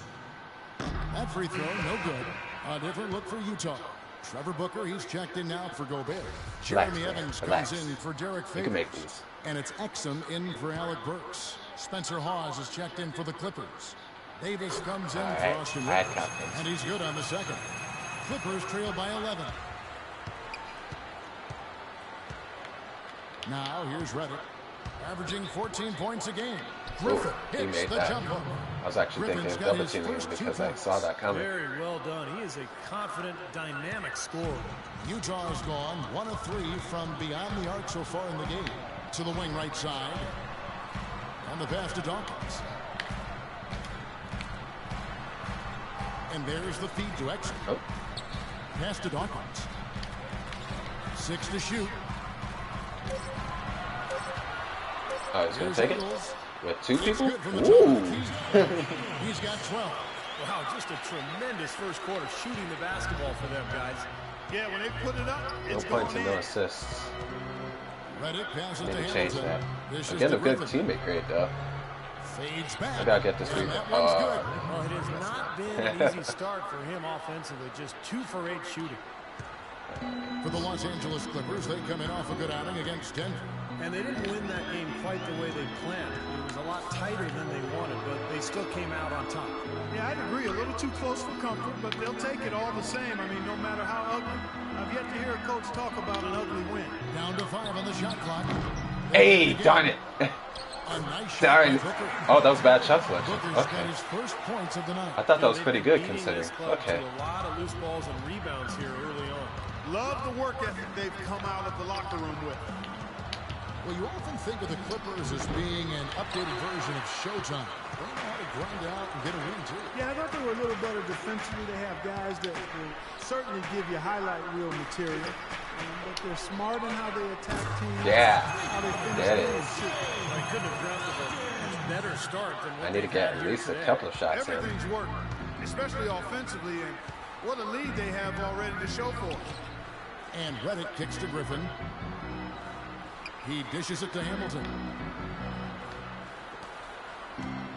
Speaker 9: That free throw, no good. A different look for Utah. Trevor Booker, he's checked in now for Gobert. Jeremy Evans comes in for Derek Favors.
Speaker 1: You can make these.
Speaker 9: And it's Exum in for Alec Burks. Spencer Hawes is checked in for the Clippers. Davis comes in for Austin Rivers. And he's good on the second. Clippers trail by 11. Now here's Reddick, averaging 14 points a game. Griffin hits the jump hook.
Speaker 1: I was actually thinking of double teaming him because I saw that coming.
Speaker 12: Very well done. He is a confident, dynamic scorer.
Speaker 9: Utah has gone 1 of 3 from beyond the arc so far in the game. To the wing right side. On the pass to Dawkins. And there's the feed to Exum.
Speaker 1: Oh.
Speaker 9: Pass to Dawkins. 6 to shoot.
Speaker 1: Oh, he's going to take it? With 2 people?
Speaker 9: Ooh. He's got 12.
Speaker 12: Wow, just a tremendous first quarter shooting the basketball for them, guys.
Speaker 10: Yeah, when they put it up,
Speaker 1: no points and no assists.
Speaker 9: Reddick passes to
Speaker 1: Maybe change
Speaker 9: Hamilton.
Speaker 1: that. Again, a good teammate grade, though.
Speaker 9: Fades back.
Speaker 1: Maybe I'll get this rebound.
Speaker 12: Well, it has not been an easy start for him offensively. Just 2 for 8 shooting.
Speaker 9: For the Los Angeles Clippers, they come in off a good outing against Denver.
Speaker 12: And they didn't win that game quite the way they planned. It was a lot tighter than they wanted, but they still came out on top.
Speaker 10: Yeah, I'd agree. A little too close for comfort, but they'll take it all the same. I mean, no matter how ugly. I've yet to hear a coach talk about an ugly win.
Speaker 9: Down to 5 on the shot clock.
Speaker 1: Hey, darn it.
Speaker 9: A nice
Speaker 1: darn. Oh, that was bad shot selection.
Speaker 9: Booker's got his first points of the night.
Speaker 1: I thought that was pretty good considering. Okay.
Speaker 12: A lot of loose balls and rebounds here early on.
Speaker 10: Love the work ethic they've come out of the locker room with.
Speaker 9: Well, you often think of the Clippers as being an updated version of Showtime. They know how to grind out and get a win, too.
Speaker 10: Yeah, I thought they were a little better defensively. They have guys that will certainly give you highlight reel material. But they're smart in how they attack teams.
Speaker 1: Yeah,
Speaker 10: how they finish
Speaker 1: that
Speaker 10: games,
Speaker 1: is.
Speaker 10: too.
Speaker 12: I couldn't have dreamt of a much better start than what
Speaker 1: I need to get at least a couple of shots in.
Speaker 10: Everything's working, especially offensively, and what a lead they have already to show for it.
Speaker 9: And Reddick kicks to Griffin. He dishes it to Hamilton.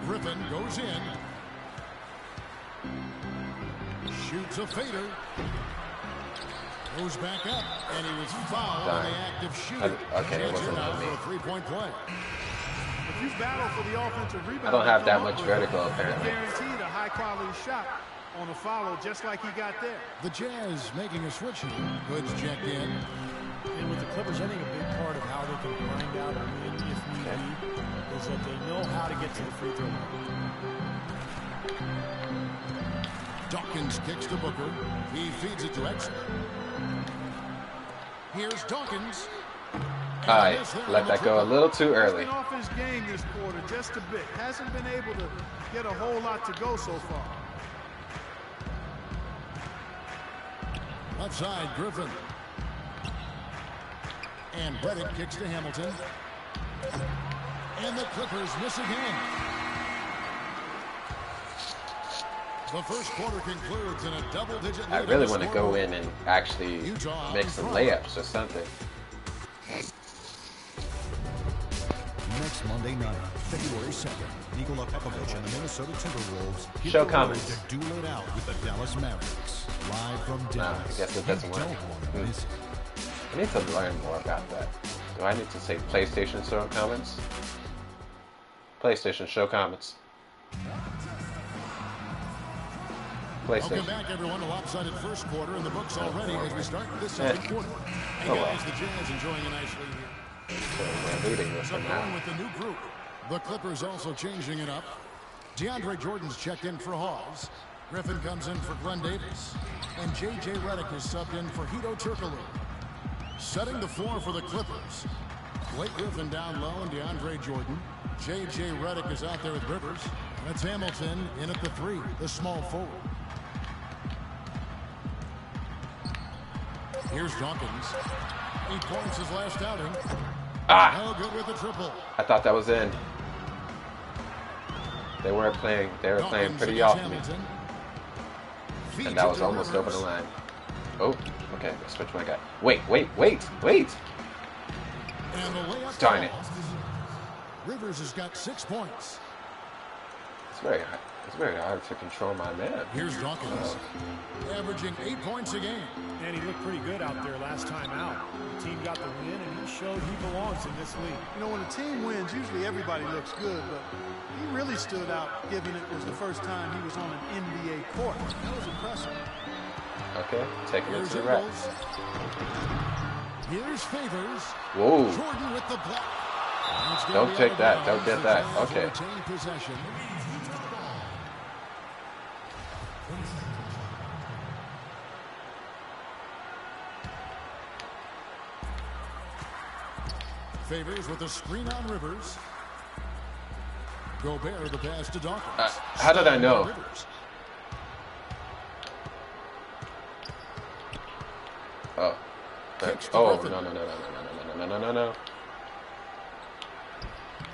Speaker 9: Griffin goes in. Shoots a fader. Goes back up, and he was fouled on the act of shooting.
Speaker 1: Okay, it wasn't
Speaker 9: out
Speaker 1: on me.
Speaker 9: for a three-point play.
Speaker 10: If you battle for the offensive rebound,
Speaker 1: I don't have that much vertical, apparently.
Speaker 10: Guaranteed a high-quality shot on a follow, just like he got there.
Speaker 9: The Jazz making a switch here. Goods checked in.
Speaker 12: And with the Clippers, I think a big part of how they can grind out a win if need be is that they know how to get to the free throw line.
Speaker 9: Dawkins kicks to Booker. He feeds it to Exum. Here's Dawkins.
Speaker 1: I let that go a little too early.
Speaker 10: He's been off his game this quarter just a bit. Hasn't been able to get a whole lot to go so far.
Speaker 9: Left side, Griffin. And Reddick kicks to Hamilton. And the Clippers miss again. The first quarter concludes in a double-digit lead.
Speaker 1: I really want to go in and actually make some layups or something.
Speaker 11: This Monday night, February 2nd, Nikola Pekovic and the Minnesota Timberwolves get
Speaker 1: Show
Speaker 11: the
Speaker 1: comments.
Speaker 11: road to duel it out with the Dallas Mavericks. Live from
Speaker 1: I
Speaker 11: Dallas.
Speaker 1: guess it doesn't
Speaker 11: You
Speaker 1: work.
Speaker 11: don't want to miss it.
Speaker 1: I need to learn more about that. Do I need to say PlayStation show comments? PlayStation show comments.
Speaker 9: Welcome
Speaker 1: PlayStation.
Speaker 9: back, everyone. A lopsided first quarter in the books already as we start this second quarter. Hey,
Speaker 1: Oh, well.
Speaker 9: guys, the Jazz enjoying a nice lead here.
Speaker 1: So we're leading this one
Speaker 9: Going
Speaker 1: now.
Speaker 9: with the new group. The Clippers also changing it up. DeAndre Jordan's checked in for Hawes. Griffin comes in for Glenn Davis. And J.J. Redick is subbed in for Hedo Turkoglu. Setting the floor for the Clippers. Blake Griffin down low and DeAndre Jordan. J.J. Redick is out there with Rivers. That's Hamilton in at the 3, the small forward. Here's Dawkins. 8 points his last outing. No good with the triple.
Speaker 1: I thought that was in. They were playing pretty off me. And that was almost over the line. Oh, okay, let's switch my guy. Wait.
Speaker 9: And the layup.
Speaker 1: Darn it.
Speaker 9: Rivers has got 6 points.
Speaker 1: It's very hard to control my man.
Speaker 9: Here's Dawkins, averaging 8 points a game.
Speaker 12: And he looked pretty good out there last time out. The team got the win, and he showed he belongs in this league.
Speaker 10: You know, when a team wins, usually everybody looks good, but he really stood out, given it was the first time he was on an NBA court. That was impressive.
Speaker 1: Okay, taking it
Speaker 9: Here's
Speaker 1: to the rack.
Speaker 9: Ingles. Here's Favors.
Speaker 1: Whoa.
Speaker 9: Jordan with the block. And it's gonna
Speaker 1: Don't
Speaker 9: be
Speaker 1: take
Speaker 9: out of
Speaker 1: that.
Speaker 9: bounds.
Speaker 1: Don't get
Speaker 9: The
Speaker 1: that.
Speaker 9: Jazz
Speaker 1: Okay.
Speaker 9: retain possession. Favors with a screen on Rivers. Gobert the pass to Dawkins.
Speaker 1: How did I know?
Speaker 9: Rivers.
Speaker 1: Oh.
Speaker 9: Kicks to
Speaker 1: Oh,
Speaker 9: Griffin.
Speaker 1: no.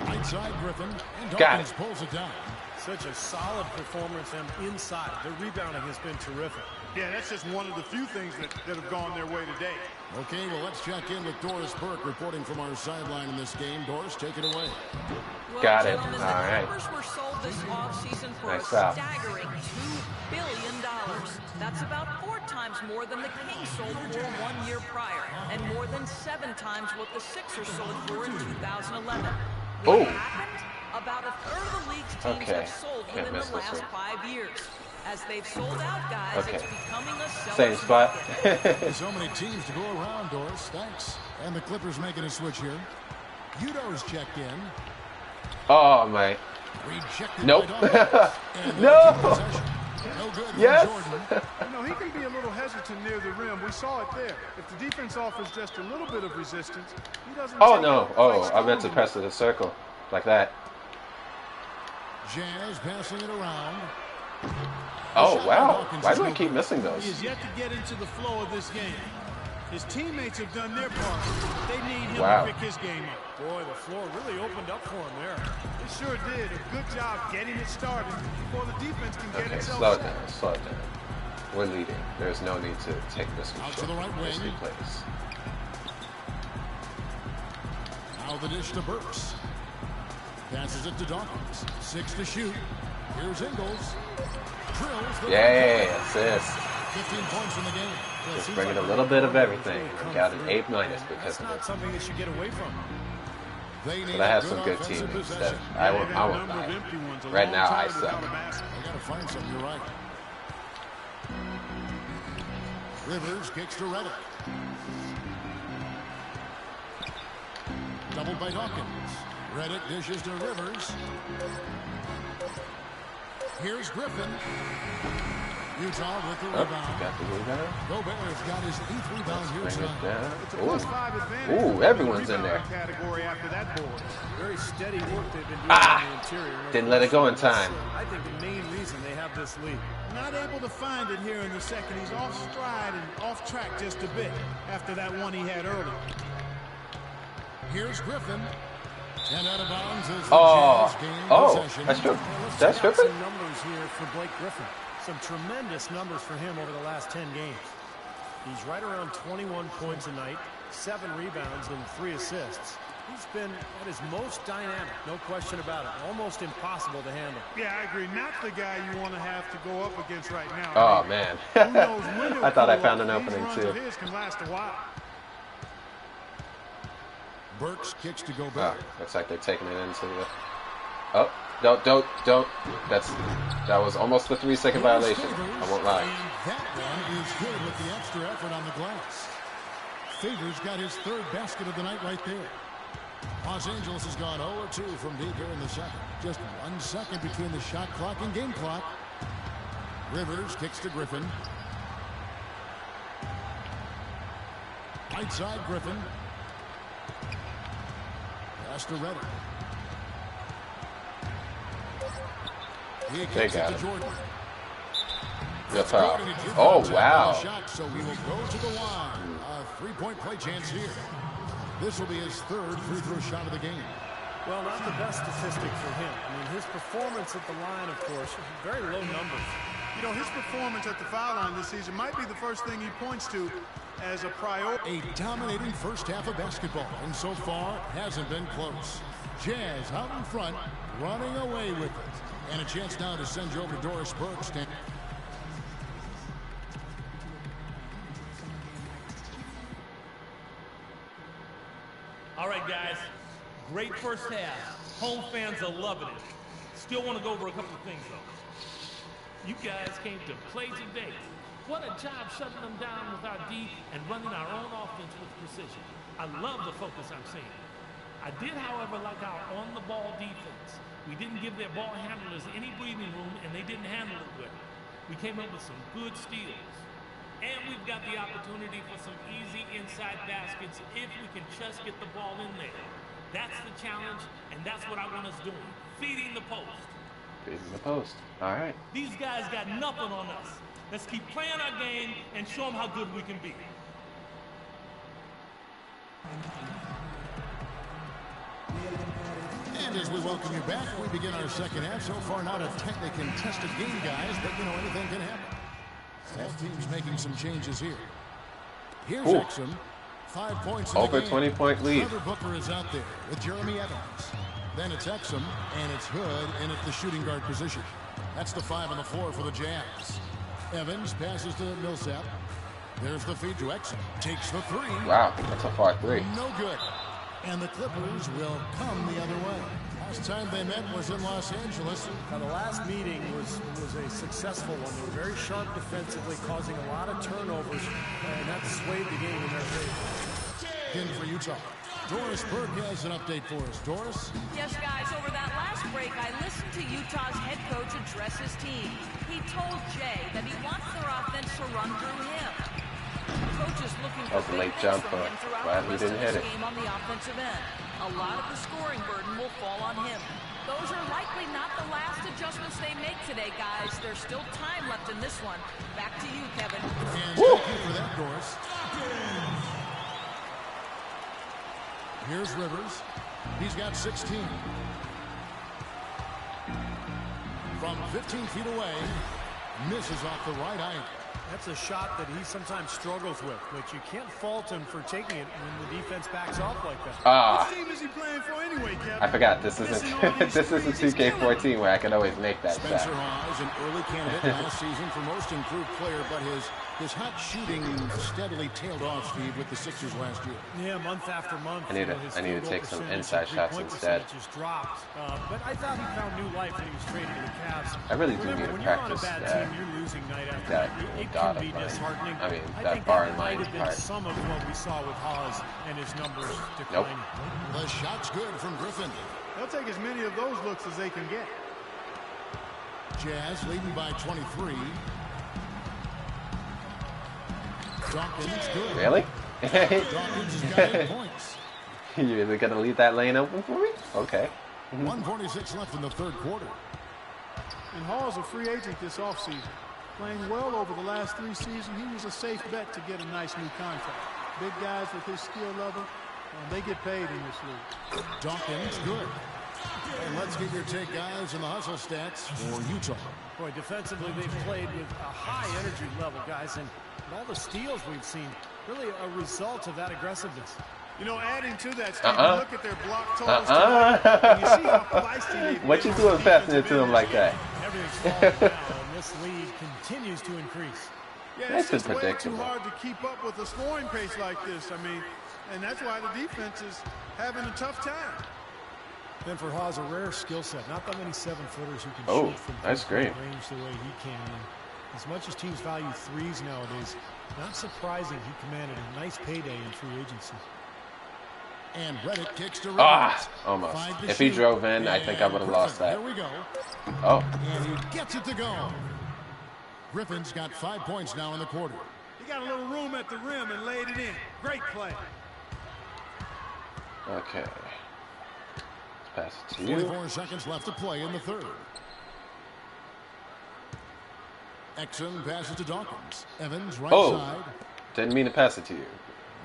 Speaker 9: Right side Griffin. And
Speaker 1: Got
Speaker 9: Dawkins
Speaker 1: it.
Speaker 9: pulls it down.
Speaker 12: Such a solid performance and inside. The rebounding has been terrific.
Speaker 10: Yeah, that's just one of the few things that have gone their way today.
Speaker 9: Okay, well, let's check in with Doris Burke reporting from our sideline in this game. Doris, take it away.
Speaker 13: Well,
Speaker 1: Got it.
Speaker 13: gentlemen,
Speaker 1: All right.
Speaker 13: The Clippers were sold this offseason for
Speaker 1: Nice
Speaker 13: a
Speaker 1: foul.
Speaker 13: staggering $2 billion. That's about 4 times more than the Kings sold for 1 year prior, and more than 7 times what the Sixers sold for in 2011.
Speaker 1: Oh.
Speaker 13: What happened? About a third of the league's teams
Speaker 1: Okay.
Speaker 13: have sold
Speaker 1: Can't
Speaker 13: within
Speaker 1: miss
Speaker 13: the
Speaker 1: this
Speaker 13: last
Speaker 1: one.
Speaker 13: 5 years. As they've sold out, guys,
Speaker 1: Okay.
Speaker 13: it's becoming a
Speaker 1: Same
Speaker 13: seller's
Speaker 1: spot.
Speaker 13: market.
Speaker 9: So many teams to go around, Doris. Thanks. And the Clippers making a switch here. Udo's checked in.
Speaker 1: Oh, my.
Speaker 9: Rejected
Speaker 1: Nope.
Speaker 9: by Dawkins. And
Speaker 1: No.
Speaker 9: they'll keep possession. No good for
Speaker 1: Yes.
Speaker 9: Jordan.
Speaker 10: You know, he can be a little hesitant near the rim. We saw it there. If the defense offers just a little bit of resistance, he doesn't.
Speaker 1: Oh,
Speaker 10: take
Speaker 1: no.
Speaker 10: it
Speaker 1: Oh,
Speaker 10: quite
Speaker 1: I meant to
Speaker 10: strongly.
Speaker 1: press it in a circle. Like that.
Speaker 9: Jazz passing it around.
Speaker 1: Oh,
Speaker 9: Shot by
Speaker 1: wow.
Speaker 9: Dawkins
Speaker 1: Why
Speaker 9: is
Speaker 1: do I
Speaker 9: no
Speaker 1: keep
Speaker 9: good.
Speaker 1: missing
Speaker 10: He
Speaker 1: those?
Speaker 10: has yet to get into the flow of this game. His teammates have done their part. They need him
Speaker 1: Wow.
Speaker 10: to pick his game up.
Speaker 12: Boy, the floor really opened up for him there.
Speaker 10: He sure did. A good job getting it started before the defense can get
Speaker 1: Okay,
Speaker 10: itself
Speaker 1: slow it
Speaker 10: set.
Speaker 1: down. Slow it down. We're leading. There's no need to take risky
Speaker 9: Out to the right
Speaker 1: risky
Speaker 9: wing.
Speaker 1: plays.
Speaker 9: Now the dish to Burks. Passes it to Dawkins. 6 to shoot. Here's Ingles. Drills the
Speaker 1: Yay, assist.
Speaker 9: 15 points in the game.
Speaker 1: Just bringing a little bit of everything. We got an A- because
Speaker 12: That's
Speaker 1: of
Speaker 12: not
Speaker 1: it.
Speaker 12: something they should get away from.
Speaker 9: They need
Speaker 1: But I have
Speaker 9: a
Speaker 1: some good
Speaker 9: offensive
Speaker 1: teammates that
Speaker 9: possession.
Speaker 1: I
Speaker 10: They've
Speaker 1: won't
Speaker 10: had a
Speaker 1: buy.
Speaker 10: number of empty ones a
Speaker 1: Right
Speaker 10: long
Speaker 1: now, I
Speaker 10: time
Speaker 1: suck.
Speaker 10: without a basket.
Speaker 9: I gotta find something. You're right. Rivers kicks to Redick. Doubled by Dawkins. Redick dishes to Rivers. Here's Griffin. Utah with the
Speaker 1: Oh,
Speaker 9: rebound.
Speaker 1: got the rebound.
Speaker 9: Gobert's got his 8th rebound here
Speaker 1: Bring it
Speaker 9: tonight.
Speaker 1: down.
Speaker 10: It's a +5 advantage.
Speaker 1: Ooh, everyone's in there.
Speaker 10: Category after that board.
Speaker 12: Very steady work they've been doing
Speaker 1: Ah!
Speaker 12: on the interior.
Speaker 1: Didn't let it go in time.
Speaker 12: I think the main reason they have this lead.
Speaker 10: Not able to find it here in the second. He's off stride and off track just a bit after that one he had early.
Speaker 9: Here's Griffin. And out of bounds is the
Speaker 1: Oh,
Speaker 9: Jazz gain
Speaker 1: oh,
Speaker 9: possession.
Speaker 1: that's true.
Speaker 12: Let's
Speaker 1: That's
Speaker 12: check out
Speaker 1: tripping?
Speaker 12: some numbers here for Blake Griffin. Some tremendous numbers for him over the last 10 games. He's right around 21 points a night, 7 rebounds, and 3 assists. He's been at his most dynamic, no question about it. Almost impossible to handle.
Speaker 10: Yeah, I agree. Not the guy you want to have to go up against right now.
Speaker 1: Oh, man.
Speaker 10: Who knows when he'll
Speaker 1: I thought I
Speaker 10: cool
Speaker 1: found
Speaker 10: off.
Speaker 1: an opening,
Speaker 10: These runs
Speaker 1: too.
Speaker 10: of his can last a while.
Speaker 9: Burks kicks to go back.
Speaker 1: Oh, looks like they're taking it into the... Oh, don't. That was almost a 3-second violation. I won't lie.
Speaker 9: That one is good with the extra effort on the glass. Favors got his third basket of the night right there. Los Angeles has gone 0-2 from deep here in the second. Just 1 second between the shot clock and game clock. Rivers kicks to Griffin. Right side, Griffin. Pass to Reddick. He kicks it to Jordan.
Speaker 1: Good foul. Oh, wow.
Speaker 9: So he will go to the line. A 3-point play chance here. This will be his third free throw shot of the game.
Speaker 12: Well, not the best statistic for him. I mean, his performance at the line, of course, very low numbers.
Speaker 10: You know, his performance at the foul line this season might be the first thing he points to as a priority.
Speaker 9: A dominating first half of basketball, and so far hasn't been close. Jazz out in front, running away with it. And a chance now to send you over to Doris Burks.
Speaker 4: All right, guys. Great first half. Home fans are loving it. Still want to go over a couple of things, though. You guys came to play today. What a job shutting them down with our D and running our own offense with precision. I love the focus I'm seeing. I did, however, like our on-the-ball defense. We didn't give their ball handlers any breathing room, and they didn't handle it well. We came up with some good steals. And we've got the opportunity for some easy inside baskets if we can just get the ball in there. That's the challenge, and that's what I want us doing, feeding the post.
Speaker 1: Feeding the post. All right.
Speaker 4: These guys got nothing on us. Let's keep playing our game and show them how good we can be.
Speaker 9: And as we welcome you back, we begin our second half. So far, not a tightly contested game, guys, but, you know, anything can happen. Both teams making some changes here. Here's Exum. 5 points in
Speaker 1: over
Speaker 9: the game.
Speaker 1: 20-point lead.
Speaker 9: Trevor Booker is out there with Jeremy Evans. Then it's Exum, and it's Hood in at the shooting guard position. That's the 5 on the floor for the Jazz. Evans passes to Millsap. There's the feed to Exum. Takes the 3.
Speaker 1: Wow, that's a far 3.
Speaker 9: No good. And the Clippers will come the other way. Last time they met was in Los Angeles.
Speaker 12: Now, the last meeting was a successful one. They were very sharp defensively, causing a lot of turnovers, and that swayed the game in their favor.
Speaker 9: In for Utah. Doris Burke has an update for us. Doris?
Speaker 13: Yes, guys, over that last break, I listened to Utah's head coach address his team. He told Jay that he wants their offense to run through him. Coach is looking for
Speaker 1: late
Speaker 13: big
Speaker 1: jump,
Speaker 13: from him throughout
Speaker 1: glad
Speaker 13: the
Speaker 1: he
Speaker 13: rest
Speaker 1: didn't
Speaker 13: of
Speaker 1: hit
Speaker 13: this
Speaker 1: it.
Speaker 13: game on the offensive end. A lot of the scoring burden will fall on him. Those are likely not the last adjustments they make today, guys. There's still time left in this one. Back to you, Kevin.
Speaker 9: And thank you for that, Doris. Here's Rivers. He's got 16. From 15 feet away, misses off the right eye.
Speaker 12: That's a shot that he sometimes struggles with, but you can't fault him for taking it when the defense backs off like that.
Speaker 10: What team is he playing for anyway, Kevin?
Speaker 1: I forgot this isn't this isn't 2K14 where I can always make that
Speaker 9: Spencer
Speaker 1: shot.
Speaker 9: Hawes, an early candidate last season for most improved player, but his hot shooting steadily tailed off, Steve, with the Sixers last year.
Speaker 12: Yeah, month after month.
Speaker 1: I need to take some inside shots instead.
Speaker 12: Just dropped. But I thought he found new life when he was traded to the Cavs.
Speaker 1: I really do need to
Speaker 12: when you're on a
Speaker 1: practice
Speaker 12: bad
Speaker 1: that.
Speaker 12: team, you're losing night after
Speaker 1: That
Speaker 12: night. It
Speaker 1: dot
Speaker 12: can be
Speaker 1: of line.
Speaker 12: disheartening.
Speaker 1: I mean,
Speaker 12: I
Speaker 1: that
Speaker 12: think
Speaker 1: bar
Speaker 12: that
Speaker 1: and
Speaker 12: might
Speaker 1: line
Speaker 12: have been
Speaker 1: part.
Speaker 12: some of what we saw with Hawes and his numbers
Speaker 1: Nope.
Speaker 12: declining.
Speaker 9: The shot's good from Griffin.
Speaker 10: They'll take as many of those looks as they can get.
Speaker 9: Jazz leading by 23. Dawkins good.
Speaker 1: Really?
Speaker 9: Dawkins has got 8 points.
Speaker 1: You really gonna leave that lane open for me? Okay.
Speaker 9: 1:46 left in the third quarter.
Speaker 10: And Hall's a free agent this offseason. Playing well over the last 3 seasons, he was a safe bet to get a nice new contract. Big guys with his skill level, they get paid in this league.
Speaker 9: Dawkins good. And let's get your take, guys, on the hustle stats for Utah.
Speaker 12: Boy, defensively, they've played with a high energy level, guys, and all the steals we've seen, really a result of that aggressiveness.
Speaker 10: You know, adding to that, Steve, you look at their block totals tonight, and you see how feisty they've
Speaker 1: What you doing passing it to them like that?
Speaker 12: Everything's falling now, and this lead continues to increase.
Speaker 10: Yeah,
Speaker 1: That's
Speaker 10: it's just way too
Speaker 1: predictable.
Speaker 10: hard to keep up with a scoring pace like this. I mean, and that's why the defense is having a tough time.
Speaker 12: And for Haas, a rare skill set. Not that many 7-footers who can shoot from
Speaker 1: that's great.
Speaker 12: range the way he can. And as much as teams value threes nowadays, not surprising he commanded a nice payday in free agency.
Speaker 9: And Reddick kicks to
Speaker 1: almost. If he drove in, I think I would have lost that.
Speaker 9: Here we go.
Speaker 1: Oh.
Speaker 9: And he gets it to go. Griffin's got 5 points now in the quarter.
Speaker 10: He got a little room at the rim and laid it in. Great play.
Speaker 1: Okay. Let's pass it to you.
Speaker 9: 44 seconds left to play in the third. Exum passes to Dawkins. Evans right side.
Speaker 1: Didn't mean to pass it to you.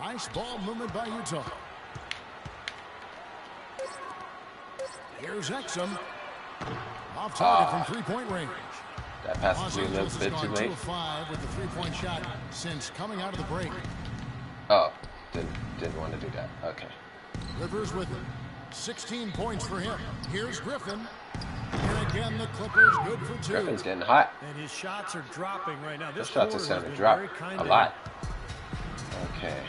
Speaker 9: Nice ball movement by Utah. Here's Exum. Off target from three-point range.
Speaker 1: That pass is a little bit too late.
Speaker 9: 2-5 with the three-point shot since coming out of the break.
Speaker 1: Oh, didn't want to do that. Okay.
Speaker 9: Rivers with him. 16 points for him. Here's Griffin. And again, the Clippers good for 2.
Speaker 1: Griffin's getting hot.
Speaker 12: And his shots are dropping right now.
Speaker 1: His shots are starting to drop a lot. Okay.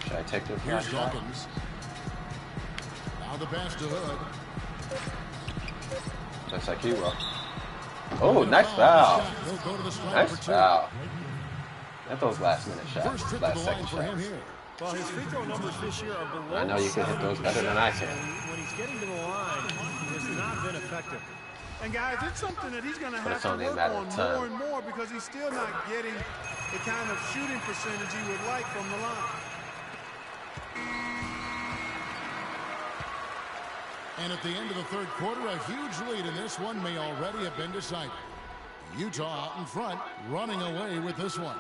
Speaker 1: Should I take the
Speaker 9: Here's
Speaker 1: shot?
Speaker 9: Dawkins. Now the pass to Hood.
Speaker 1: Looks like he will. Oh, nice foul. Nice foul. At those last-minute shots, last-second shots.
Speaker 12: Well, his free throw numbers this year are below.
Speaker 1: I know you can hit those better than I can.
Speaker 12: When he's getting to the line, he has not been effective.
Speaker 10: And guys, it's something that he's going to have to
Speaker 1: only a
Speaker 10: work
Speaker 1: matter
Speaker 10: on
Speaker 1: of time.
Speaker 10: more and more because he's still not getting the kind of shooting percentage he would like from the line.
Speaker 9: And at the end of the third quarter, a huge lead in this one may already have been decided. Utah out in front, running away with this one.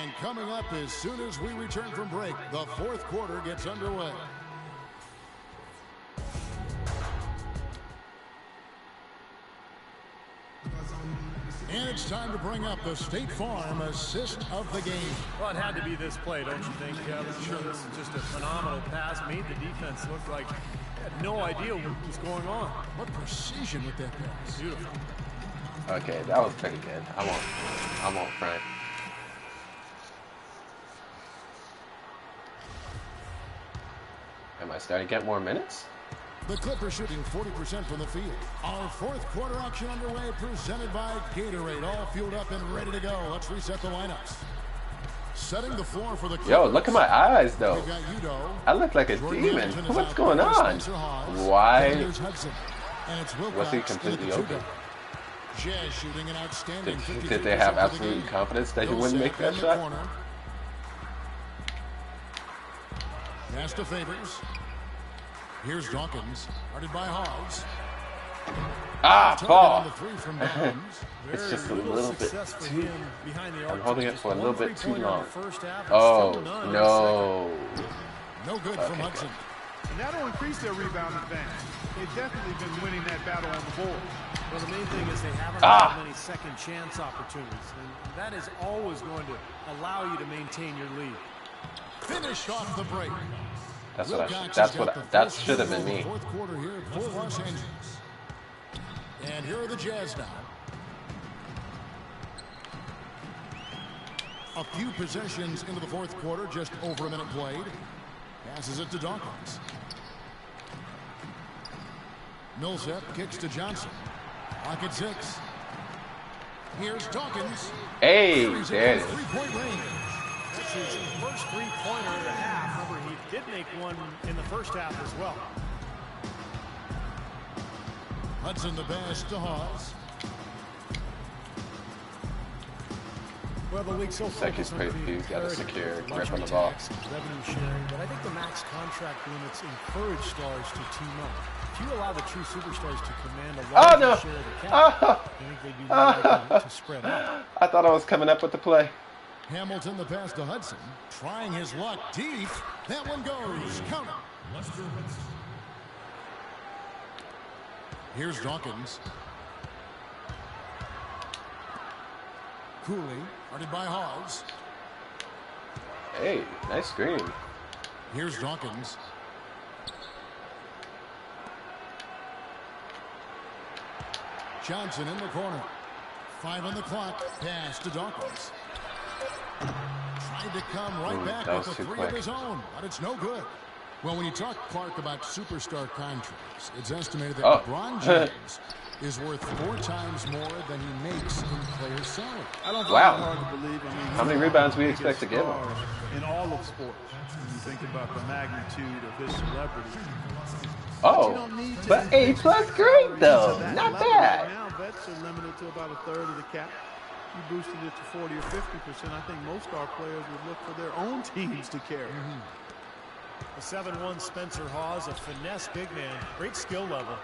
Speaker 9: And coming up as soon as we return from break, the fourth quarter gets underway. And it's time to bring up the State Farm assist of the game.
Speaker 12: Well, it had to be this play, don't you think, Kevin? Sure, this is just a phenomenal pass. Made the defense look like they had no idea what was going on.
Speaker 9: What precision with that pass.
Speaker 12: Beautiful.
Speaker 1: Okay, that was pretty good. I won't front. Am I starting to get more minutes?
Speaker 9: The Clippers shooting 40% from the field. Our fourth quarter action underway, presented by Gatorade. All fueled up and ready to go. Let's reset the lineups. Setting the floor for the Clippers.
Speaker 1: Yo, look at my eyes, though.
Speaker 9: We've got Udo.
Speaker 1: I look like a demon. What's going on? Why was he completely open?
Speaker 9: Jazz shooting an outstanding
Speaker 1: Did they have absolute confidence that he wouldn't make that shot?
Speaker 9: Pass to Favors. Here's Dawkins, guarded by Hawes.
Speaker 1: Ball.
Speaker 9: It's
Speaker 1: It's just a little bit too. I'm holding it for a little bit too long. Oh, no.
Speaker 9: No good from Hudson.
Speaker 10: And that'll increase their rebound advantage. They've definitely been winning that battle on the board.
Speaker 12: Well, the main thing is they haven't had many second chance opportunities. And that is always going to allow you to maintain your lead.
Speaker 9: Finish off the break.
Speaker 1: That should have been me.
Speaker 9: Fourth quarter here for Los Angeles. And here are the Jazz now. A few possessions into the fourth quarter, just over a minute played. Passes it to Dawkins. Millsap kicks to Johnson. Clock at 6. Here's Dawkins.
Speaker 1: Hey, there it is.
Speaker 9: Three-point range.
Speaker 12: That's his first three-pointer of the half. Remember, he did make one in the first half as well.
Speaker 9: Hudson the pass to Hawes.
Speaker 12: Well, the league so
Speaker 1: far he's got a secure grip on the ball.
Speaker 12: Revenue sharing, but I think the max contract limits encourage stars to team up. If you allow the true superstars to command a larger share of the cap, I think they do more to spread out.
Speaker 1: I thought I was coming up with the play.
Speaker 9: Hamilton the pass to Hudson, trying his luck deep. That one goes. Count it. Here's Dawkins. Cooley, guarded by Hawes.
Speaker 1: Hey, nice screen.
Speaker 9: Here's Dawkins. Johnson in the corner. 5 on the clock. Pass to Dawkins. Tried to come right back with a 3 of his own, but it's no good. Well, when you talk, Clark, about superstar contracts, it's estimated that LeBron James is worth 4 times more than he makes in player salary.
Speaker 10: I don't find it hard to believe. I mean,
Speaker 1: how many rebounds do we expect to give him?
Speaker 10: In all of sports, when you think about the magnitude of his celebrity.
Speaker 1: Oh, but A+ grade though, not bad.
Speaker 10: Now vets are limited to about a third of the cap. If you boosted it to 40 or 50%, I think most star players would look for their own teams to carry.
Speaker 12: The 7'1" Spencer Hawes, a finesse big man, great skill level.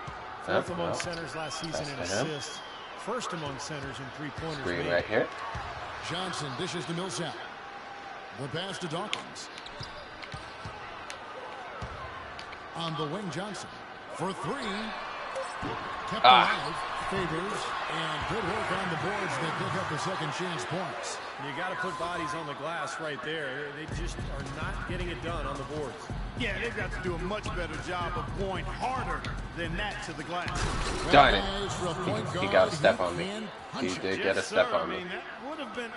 Speaker 12: 4th among centers last season in assists. 1st among centers in three-pointers.
Speaker 1: Green right here.
Speaker 9: Johnson dishes to Millsap. The pass to Dawkins. On the wing, Johnson for 3. Kept alive. Favors, and good work on the boards. They pick up the second chance points.
Speaker 12: You got to put bodies on the glass right there. They just are not getting it done on the boards.
Speaker 10: Yeah, they've got to do a much better job of going harder than that to the glass.
Speaker 1: Darn it. He got a step on me. He did get a step on me.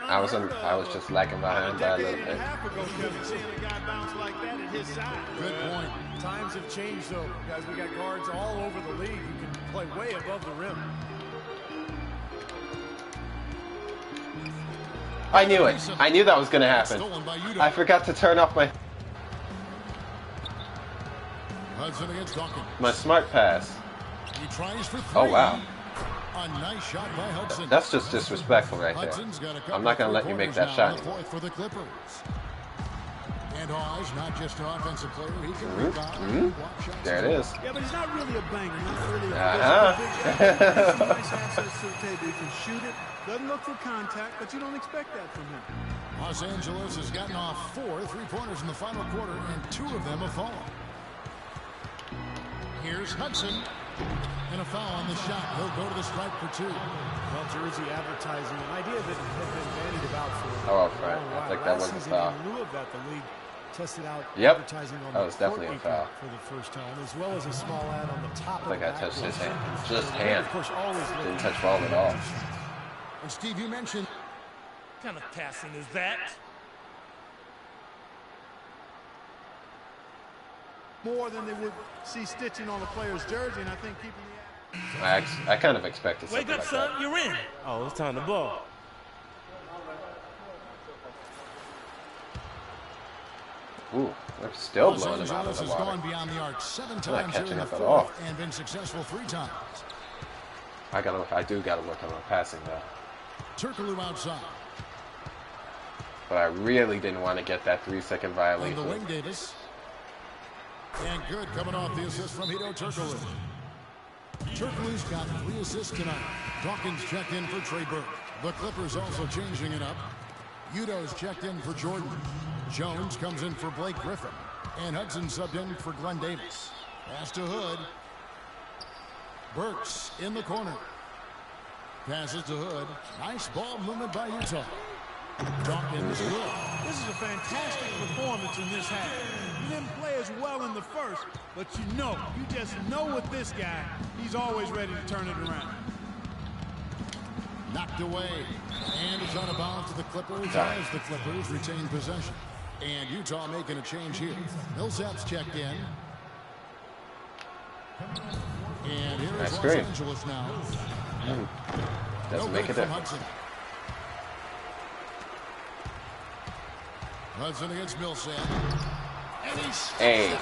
Speaker 1: I was just lagging behind by a little bit.
Speaker 9: Good point.
Speaker 12: Times have changed, though. Guys, we got guards all over the league who can play way above the rim.
Speaker 1: I knew it. I knew that was going to happen. I forgot to turn off my smart pass.
Speaker 9: He tries for 3.
Speaker 1: Oh, wow.
Speaker 9: A nice shot by Hudson.
Speaker 1: That's just disrespectful right there. I'm not going to let you make that shot anymore.
Speaker 9: For the Clippers. And Hawes, not just an offensive player, he can rebound.
Speaker 1: There it is.
Speaker 10: Yeah, but he's not really a banger. Not really a nice assets to the table. He can shoot it. Doesn't look for contact, but you don't expect that from him.
Speaker 9: Los Angeles has gotten off 4 3-pointers in the final quarter, and 2 of them have fallen. Here's Hudson. And a foul on the shot. He'll go to the stripe for 2.
Speaker 12: Well, Jersey advertising, an idea that had been bandied about for a
Speaker 1: long
Speaker 12: while.
Speaker 1: I think that was a foul.
Speaker 12: In lieu of that, the league tested out
Speaker 1: Yep.
Speaker 12: advertising on
Speaker 1: That was definitely a foul.
Speaker 12: for the first time, as well as a small ad on the top
Speaker 1: I think I touched his hand. Just hand.
Speaker 12: Of course, always
Speaker 1: didn't touch ball at all.
Speaker 9: And Steve, you mentioned.
Speaker 4: What kind of passing is that?
Speaker 10: More than they would see stitching on a player's jersey, and I think keeping the
Speaker 1: I kind of expected something
Speaker 4: Wake up,
Speaker 1: like
Speaker 4: son.
Speaker 1: that.
Speaker 4: You're in.
Speaker 8: Oh, it's time to ball.
Speaker 1: Ooh, they're still blowing him out of the
Speaker 9: Has
Speaker 1: water.
Speaker 9: gone beyond the arc 7
Speaker 1: Not
Speaker 9: times here
Speaker 1: catching
Speaker 9: in the
Speaker 1: up at
Speaker 9: 4th
Speaker 1: all.
Speaker 9: and been successful 3 times.
Speaker 1: I do gotta work on my passing though.
Speaker 9: Turkoglu outside.
Speaker 1: But I really didn't want to get that 3-second
Speaker 9: On
Speaker 1: violation.
Speaker 9: the wing, Davis. And good coming off the assist from Hito Turkoglu. Turkoglu's got 3 assists tonight. Dawkins checked in for Trey Burke. The Clippers also changing it up. Udo's checked in for Jordan. Jones comes in for Blake Griffin. And Hudson subbed in for Glenn Davis. Pass to Hood. Burks in the corner. Passes to Hood. Nice ball movement by Utah. Dawkins good.
Speaker 10: This is a fantastic performance in this half. You didn't play as well in the first, but you just know with this guy, he's always ready to turn it around.
Speaker 9: Knocked away. And it's out of bounds to the Clippers as the Clippers retain possession. And Utah making a change here. Millsap's checked in. And here is Los Angeles now.
Speaker 1: Doesn't make a difference.
Speaker 9: Hudson against Millsap.
Speaker 1: Hey,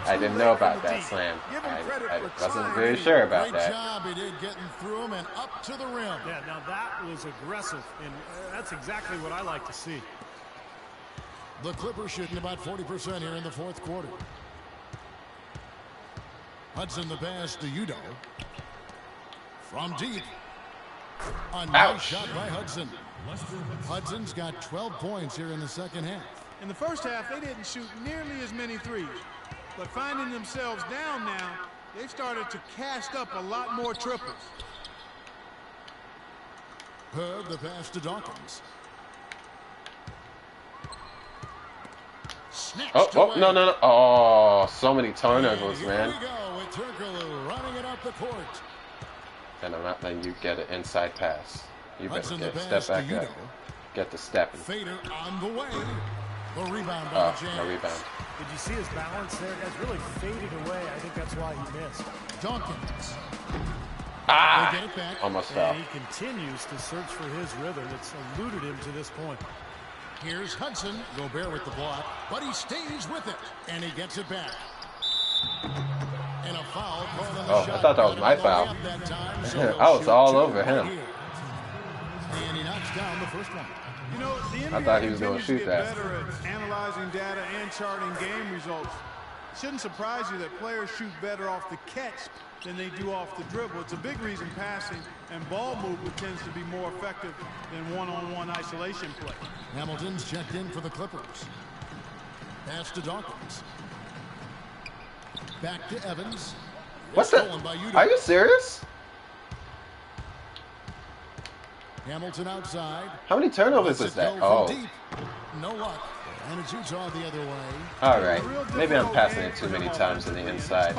Speaker 1: I didn't know about that slam. I wasn't very sure about that.
Speaker 9: Great job he did getting through him and up to the rim.
Speaker 12: Yeah, now that was aggressive, and that's exactly what I like to see.
Speaker 9: The Clippers shooting about 40% here in the 4th quarter. Hudson the pass to Udo. From deep. A nice shot by Hudson. Hudson's got 12 points here in the second half.
Speaker 10: In the first half, they didn't shoot nearly as many threes. But finding themselves down now, they've started to cast up a lot more triples.
Speaker 9: Hood the pass to Dawkins. snatched
Speaker 1: Oh,
Speaker 9: away.
Speaker 1: no, no, no. Oh, so many turnovers,
Speaker 9: Here
Speaker 1: man.
Speaker 9: we go with Turkoglu running it up the court.
Speaker 1: And I'm not letting you get an inside pass. You better
Speaker 9: Hudson the
Speaker 1: step
Speaker 9: pass to
Speaker 1: back
Speaker 9: Udo.
Speaker 1: up. Get the stepping.
Speaker 9: Fader on the way. The rebound by the Jazz.
Speaker 1: No rebound.
Speaker 12: Did you see his balance there? Guys really faded away. I think that's why he missed.
Speaker 9: Dawkins.
Speaker 1: Ah!
Speaker 9: They get it back.
Speaker 1: Almost fell.
Speaker 12: And he continues to search for his rhythm. It's eluded him to this point.
Speaker 9: Here's Hudson. Gobert with the block, but he stays with it, and he gets it back. And a foul called on the shot.
Speaker 1: I thought that was my foul.
Speaker 9: That time, so
Speaker 1: I was all over
Speaker 9: right
Speaker 1: him.
Speaker 9: here. And he knocks down the first one.
Speaker 10: You know, the NBA
Speaker 1: I thought he was going to
Speaker 10: continues
Speaker 1: shoot
Speaker 10: get
Speaker 1: that.
Speaker 10: better at analyzing data and charting game results. Shouldn't surprise you that players shoot better off the catch than they do off the dribble. It's a big reason passing and ball movement tends to be more effective than one-on-one isolation play.
Speaker 9: Hamilton's checked in for the Clippers. Pass to Dawkins. Back to Evans.
Speaker 1: What's that?
Speaker 9: Stolen by Udo.
Speaker 1: Are you serious?
Speaker 9: Hamilton outside.
Speaker 1: How many turnovers is that?
Speaker 9: Go
Speaker 1: Oh.
Speaker 9: from deep. No luck. And it's Utah the other way.
Speaker 1: All right. Maybe I'm passing it too many times in the inside.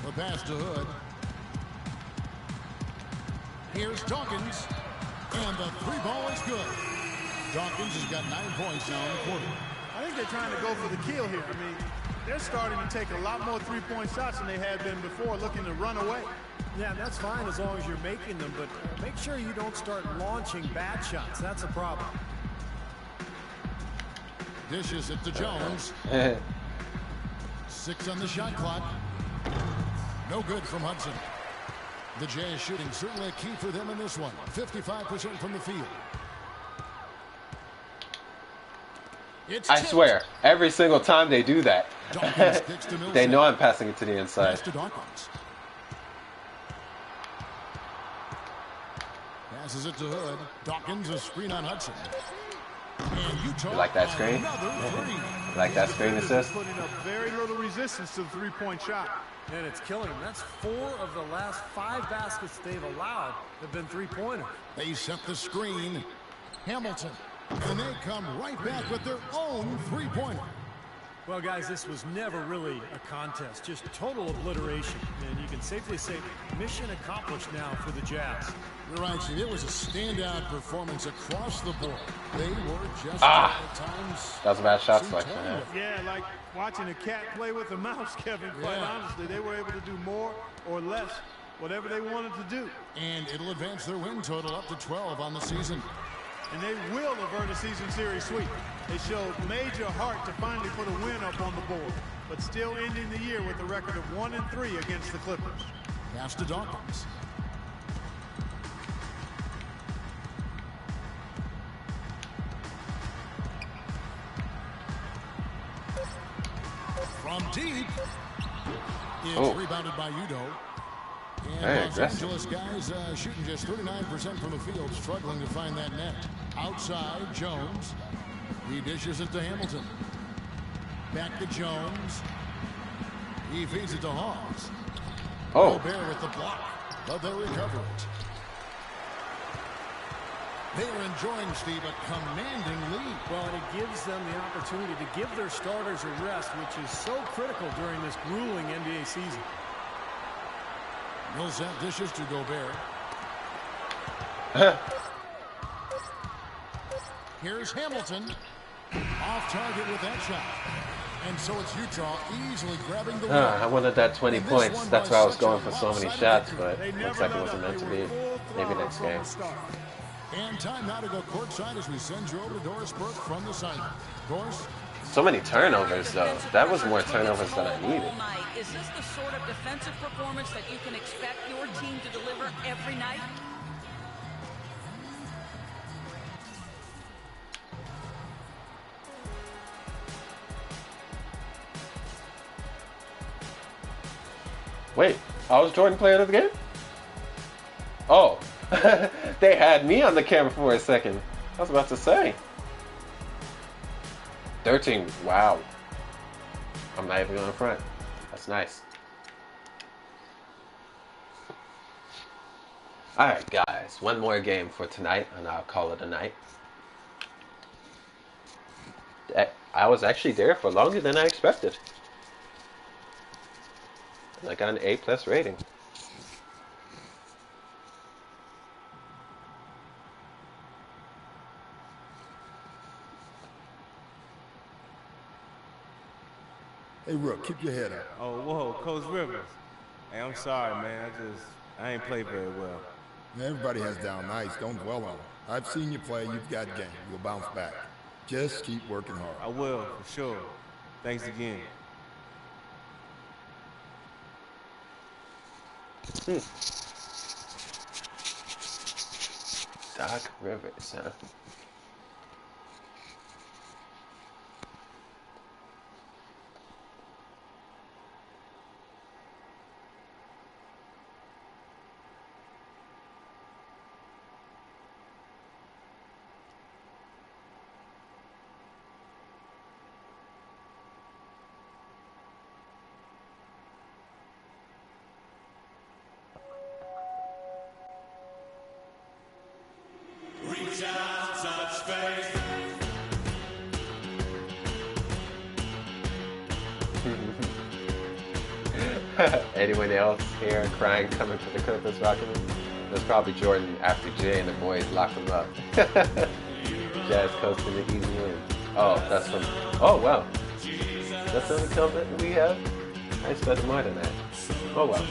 Speaker 9: The pass to Hood. Here's Dawkins. And the three ball is good. Dawkins has got 9 points now in the quarter.
Speaker 10: I think they're trying to go for the kill here. I mean, they're starting to take a lot more three-point shots than they had been before, looking to run away.
Speaker 12: Yeah, that's fine as long as you're making them, but make sure you don't start launching bad shots. That's a problem.
Speaker 9: Dishes it to Jones. 6 on the shot clock. No good from Hudson. The Jazz shooting certainly a key for them in this one. 55% from the field.
Speaker 1: I swear, every single time they do that,
Speaker 9: Dawkins kicks to
Speaker 1: they
Speaker 9: Millsap.
Speaker 1: know I'm passing it to the inside.
Speaker 9: Pass to Dawkins. Passes it to Hood. Dawkins a screen on Hudson. And Utah
Speaker 1: You like that screen?
Speaker 9: another three.
Speaker 1: You like that screen assist?
Speaker 10: Putting up very little resistance to the three-point shot.
Speaker 12: And it's killing them. That's 4 of the last 5 baskets they've allowed have been three-pointers.
Speaker 9: They set the screen. Hamilton. And they come right back with their own three-pointer.
Speaker 12: Well, guys, this was never really a contest, just total obliteration. And you can safely say mission accomplished now for the Jazz.
Speaker 9: You're right, see, it was a standout performance across the board. They were just
Speaker 1: Ah!
Speaker 9: at times.
Speaker 1: That was a bad shot
Speaker 9: seemed
Speaker 1: selection.
Speaker 9: tolerant.
Speaker 10: Yeah, like watching a cat play with a mouse, Kevin, quite
Speaker 9: Yeah.
Speaker 10: honestly. They were able to do more or less, whatever they wanted to do.
Speaker 9: And it'll advance their win total up to 12 on the season.
Speaker 10: And they will avert a season series sweep. They showed major heart to finally put a win up on the board, but still ending the year with a record of 1-3 against the Clippers.
Speaker 9: Pass to Dawkins. From deep. It's rebounded by Udo. And
Speaker 1: Very
Speaker 9: Los
Speaker 1: aggressive.
Speaker 9: Angeles guys shooting just 39% from the field, struggling to find that net. Outside, Jones. He dishes it to Hamilton. Back to Jones. He feeds it to Hawes.
Speaker 1: Oh.
Speaker 9: Gobert with the block, but they recover it. They are enjoying, Steve, a commanding lead.
Speaker 12: Well, and it gives them the opportunity to give their starters a rest, which is so critical during this grueling NBA season.
Speaker 9: Millsap dishes to Gobert. Here's Hamilton. Off target with that shot. And so it's Utah easily grabbing the win.
Speaker 1: I wanted that 20
Speaker 9: And this
Speaker 1: points.
Speaker 9: one
Speaker 1: That's
Speaker 9: by
Speaker 1: why I was
Speaker 9: such
Speaker 1: going
Speaker 9: a
Speaker 1: for so many
Speaker 9: lopsided
Speaker 1: shots,
Speaker 9: victory.
Speaker 1: but looks like it wasn't meant to be. Maybe next game.
Speaker 9: And time now to go courtside as we send you over to Doris Burke from the sideline. Doris?
Speaker 1: So many turnovers, though. That was more turnovers than I needed.
Speaker 13: All night. Is this the sort of defensive performance that you can expect your team to deliver every night?
Speaker 1: Wait, I was Jordan player of the game? Oh, they had me on the camera for a second. I was about to say. 13, wow. I'm not even going front. That's nice. Alright guys, one more game for tonight and I'll call it a night. I was actually there for longer than I expected. And I got an A+ rating.
Speaker 14: Hey, Rook, keep your head up.
Speaker 8: Oh, whoa, Coach Rivers. Hey, I'm sorry, man. I ain't played very well.
Speaker 14: Everybody has down nights. Don't dwell on it. I've seen you play. You've got game. You'll bounce back. Just keep working hard.
Speaker 8: I will, for sure. Thanks again.
Speaker 1: Doc Rivers, huh?
Speaker 15: Reach out, touch faith.
Speaker 1: Anyone else here crying coming to the Clippers rocking it? That's probably Jordan after Jay and the boys locked him up. Jazz coasting the easy win. Oh, that's from. Oh, wow. That's the only comment we have? I expected more than that. Oh, well.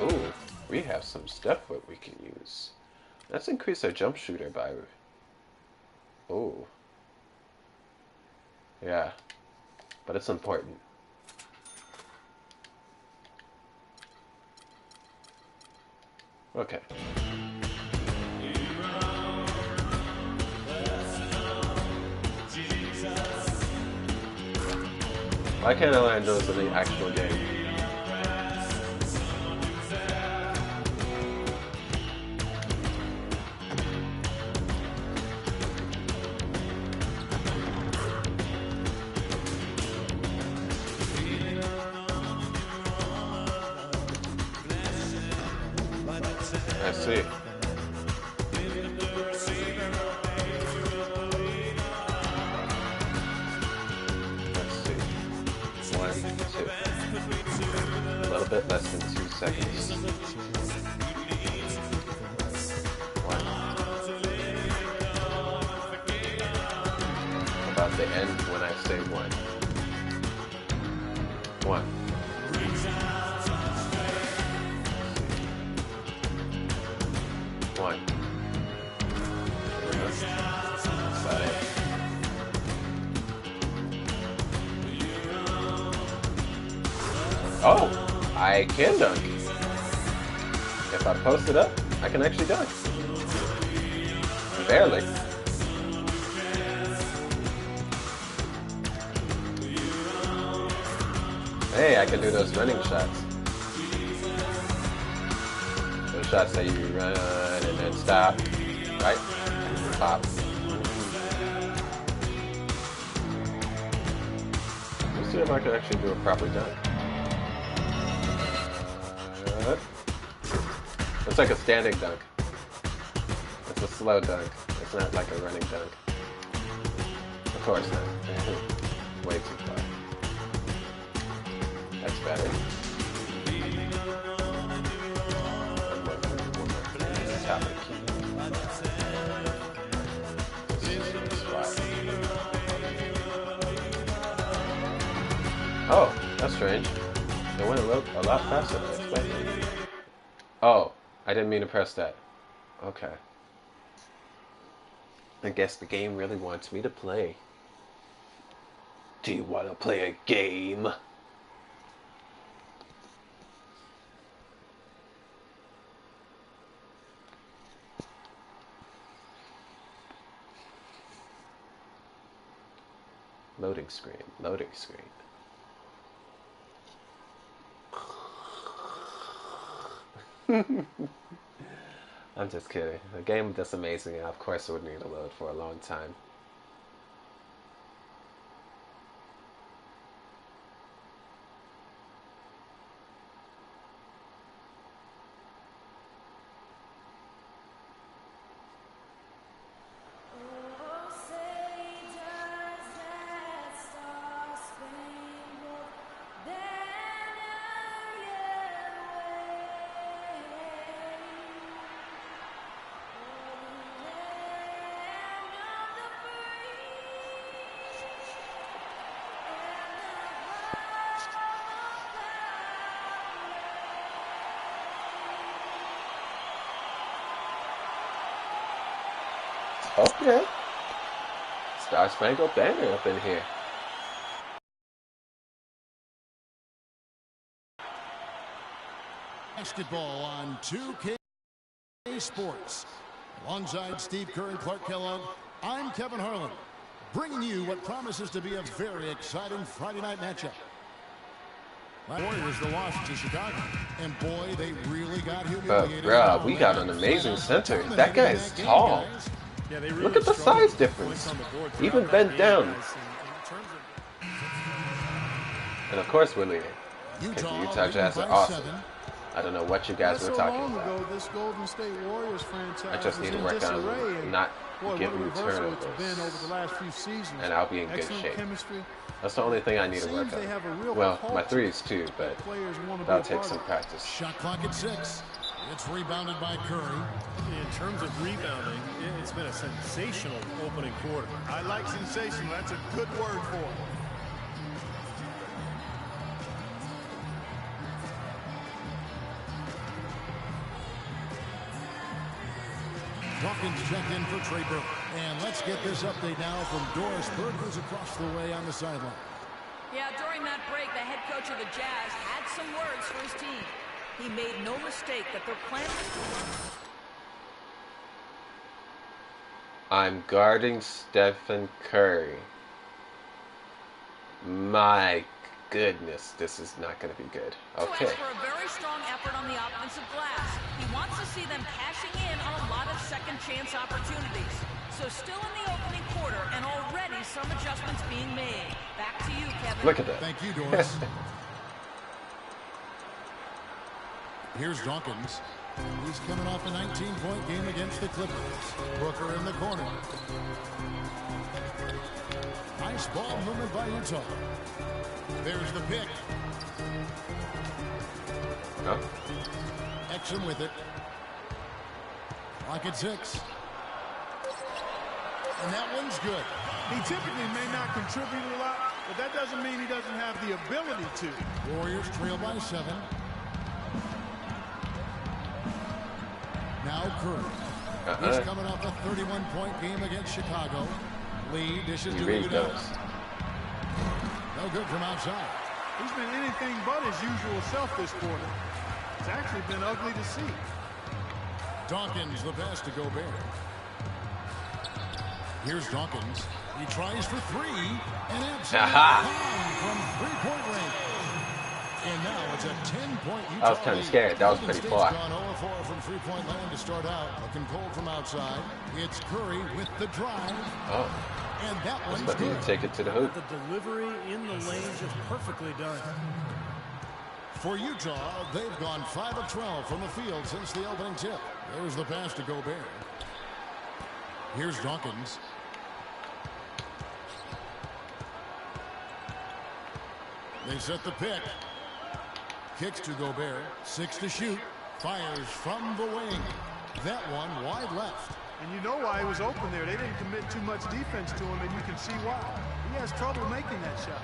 Speaker 1: Ooh, we have some stuff that we can use. Let's increase our jump shooter by. Oh. Yeah. But it's important. Okay. Why can't I land those in the actual game? I see. A little bit less than 2 seconds. 1. About the end when I say 1. 1. One. About it. Oh, I can dunk. If I post it up, I can actually dunk. Barely. Hey, I can do those running shots. Those shots that you run and then stop, right? Pop. Let's see if I can actually do a proper dunk. It's like a standing dunk. It's a slow dunk. It's not like a running dunk. Of course not. Way too far. That's better. Top of the key. Oh, that's strange. It went a lot faster than I expected. Oh, I didn't mean to press that. Okay. I guess the game really wants me to play. Do you want to play a game? Loading screen, loading screen. I'm just kidding. The game is amazing, and of course it would need to load for a long time. Okay. Star Spangled Banner up in here.
Speaker 9: Basketball on 2K Sports. Alongside Steve Kerr and Clark Kellogg, I'm Kevin Harlan, bringing you what promises to be a very exciting Friday night matchup. Warriors the loss to Chicago, and boy, they really got humiliated.
Speaker 1: Bruh, we got an amazing center. That guy is tall.
Speaker 12: Yeah, they really
Speaker 1: Look at the size difference. Even bent down. And of course we're leading. Because the Utah Jazz are awesome. I don't know what you guys were talking about.
Speaker 10: This Golden State Warriors franchise
Speaker 1: I just need to work on not giving turnovers. And I'll be in good shape. That's the only thing I need to work on. Well, my threes too, but that'll take some practice.
Speaker 9: Shot clock at 6. It's rebounded by Curry.
Speaker 12: In terms of rebounding, it's been a sensational opening quarter.
Speaker 10: I like sensational. That's a good word for it.
Speaker 9: Dawkins checked in for Trey Burke. And let's get this update now from Doris Burke, who's across the way on the sideline.
Speaker 13: Yeah, during that break, the head coach of the Jazz had some words for his team. He made no mistake that their plan was...
Speaker 1: I'm guarding Stephen Curry. My goodness, this is not going to be good. Okay.
Speaker 13: For a very strong effort on the offensive glass. He wants to see them cashing in on a lot of second chance opportunities. So still in the opening quarter and already some adjustments being made. Back to you, Kevin.
Speaker 1: Look at that.
Speaker 9: Thank you, Doris. Here's Dawkins. He's coming off a 19-point game against the Clippers. Booker in the corner. Nice ball movement by Utah. There's the pick.
Speaker 1: Oh.
Speaker 9: Exum with it. Clock at 6. And that one's good.
Speaker 10: He typically may not contribute a lot, but that doesn't mean he doesn't have the ability to.
Speaker 9: Warriors trail by 7. Now Curry. He's coming off a 31-point game against Chicago. Lee dishes to Iguodala. No good from outside.
Speaker 10: He's been anything but his usual self this quarter. It's actually been ugly to see.
Speaker 9: Dawkins the pass to Gobert. Here's Dawkins. He tries for 3 and absolutely from three-point range. And now it's a 10-point Utah.
Speaker 1: I was kind of scared. That was pretty far.
Speaker 9: Gone 0-4 from three-point land to start out. Looking cold from outside. It's Curry with the drive.
Speaker 1: Oh.
Speaker 9: And that one's
Speaker 1: good.
Speaker 9: good.
Speaker 1: Take it to the hoop.
Speaker 12: The delivery in the lane just perfectly done.
Speaker 9: For Utah, they've gone 5 of 12 from the field since the opening tip. There's the pass to Gobert. Here's Dawkins. They set the pick. Kicks to Gobert. 6 to shoot. Fires from the wing. That one wide left.
Speaker 10: And you know why he was open there. They didn't commit too much defense to him, and you can see why. He has trouble making that shot.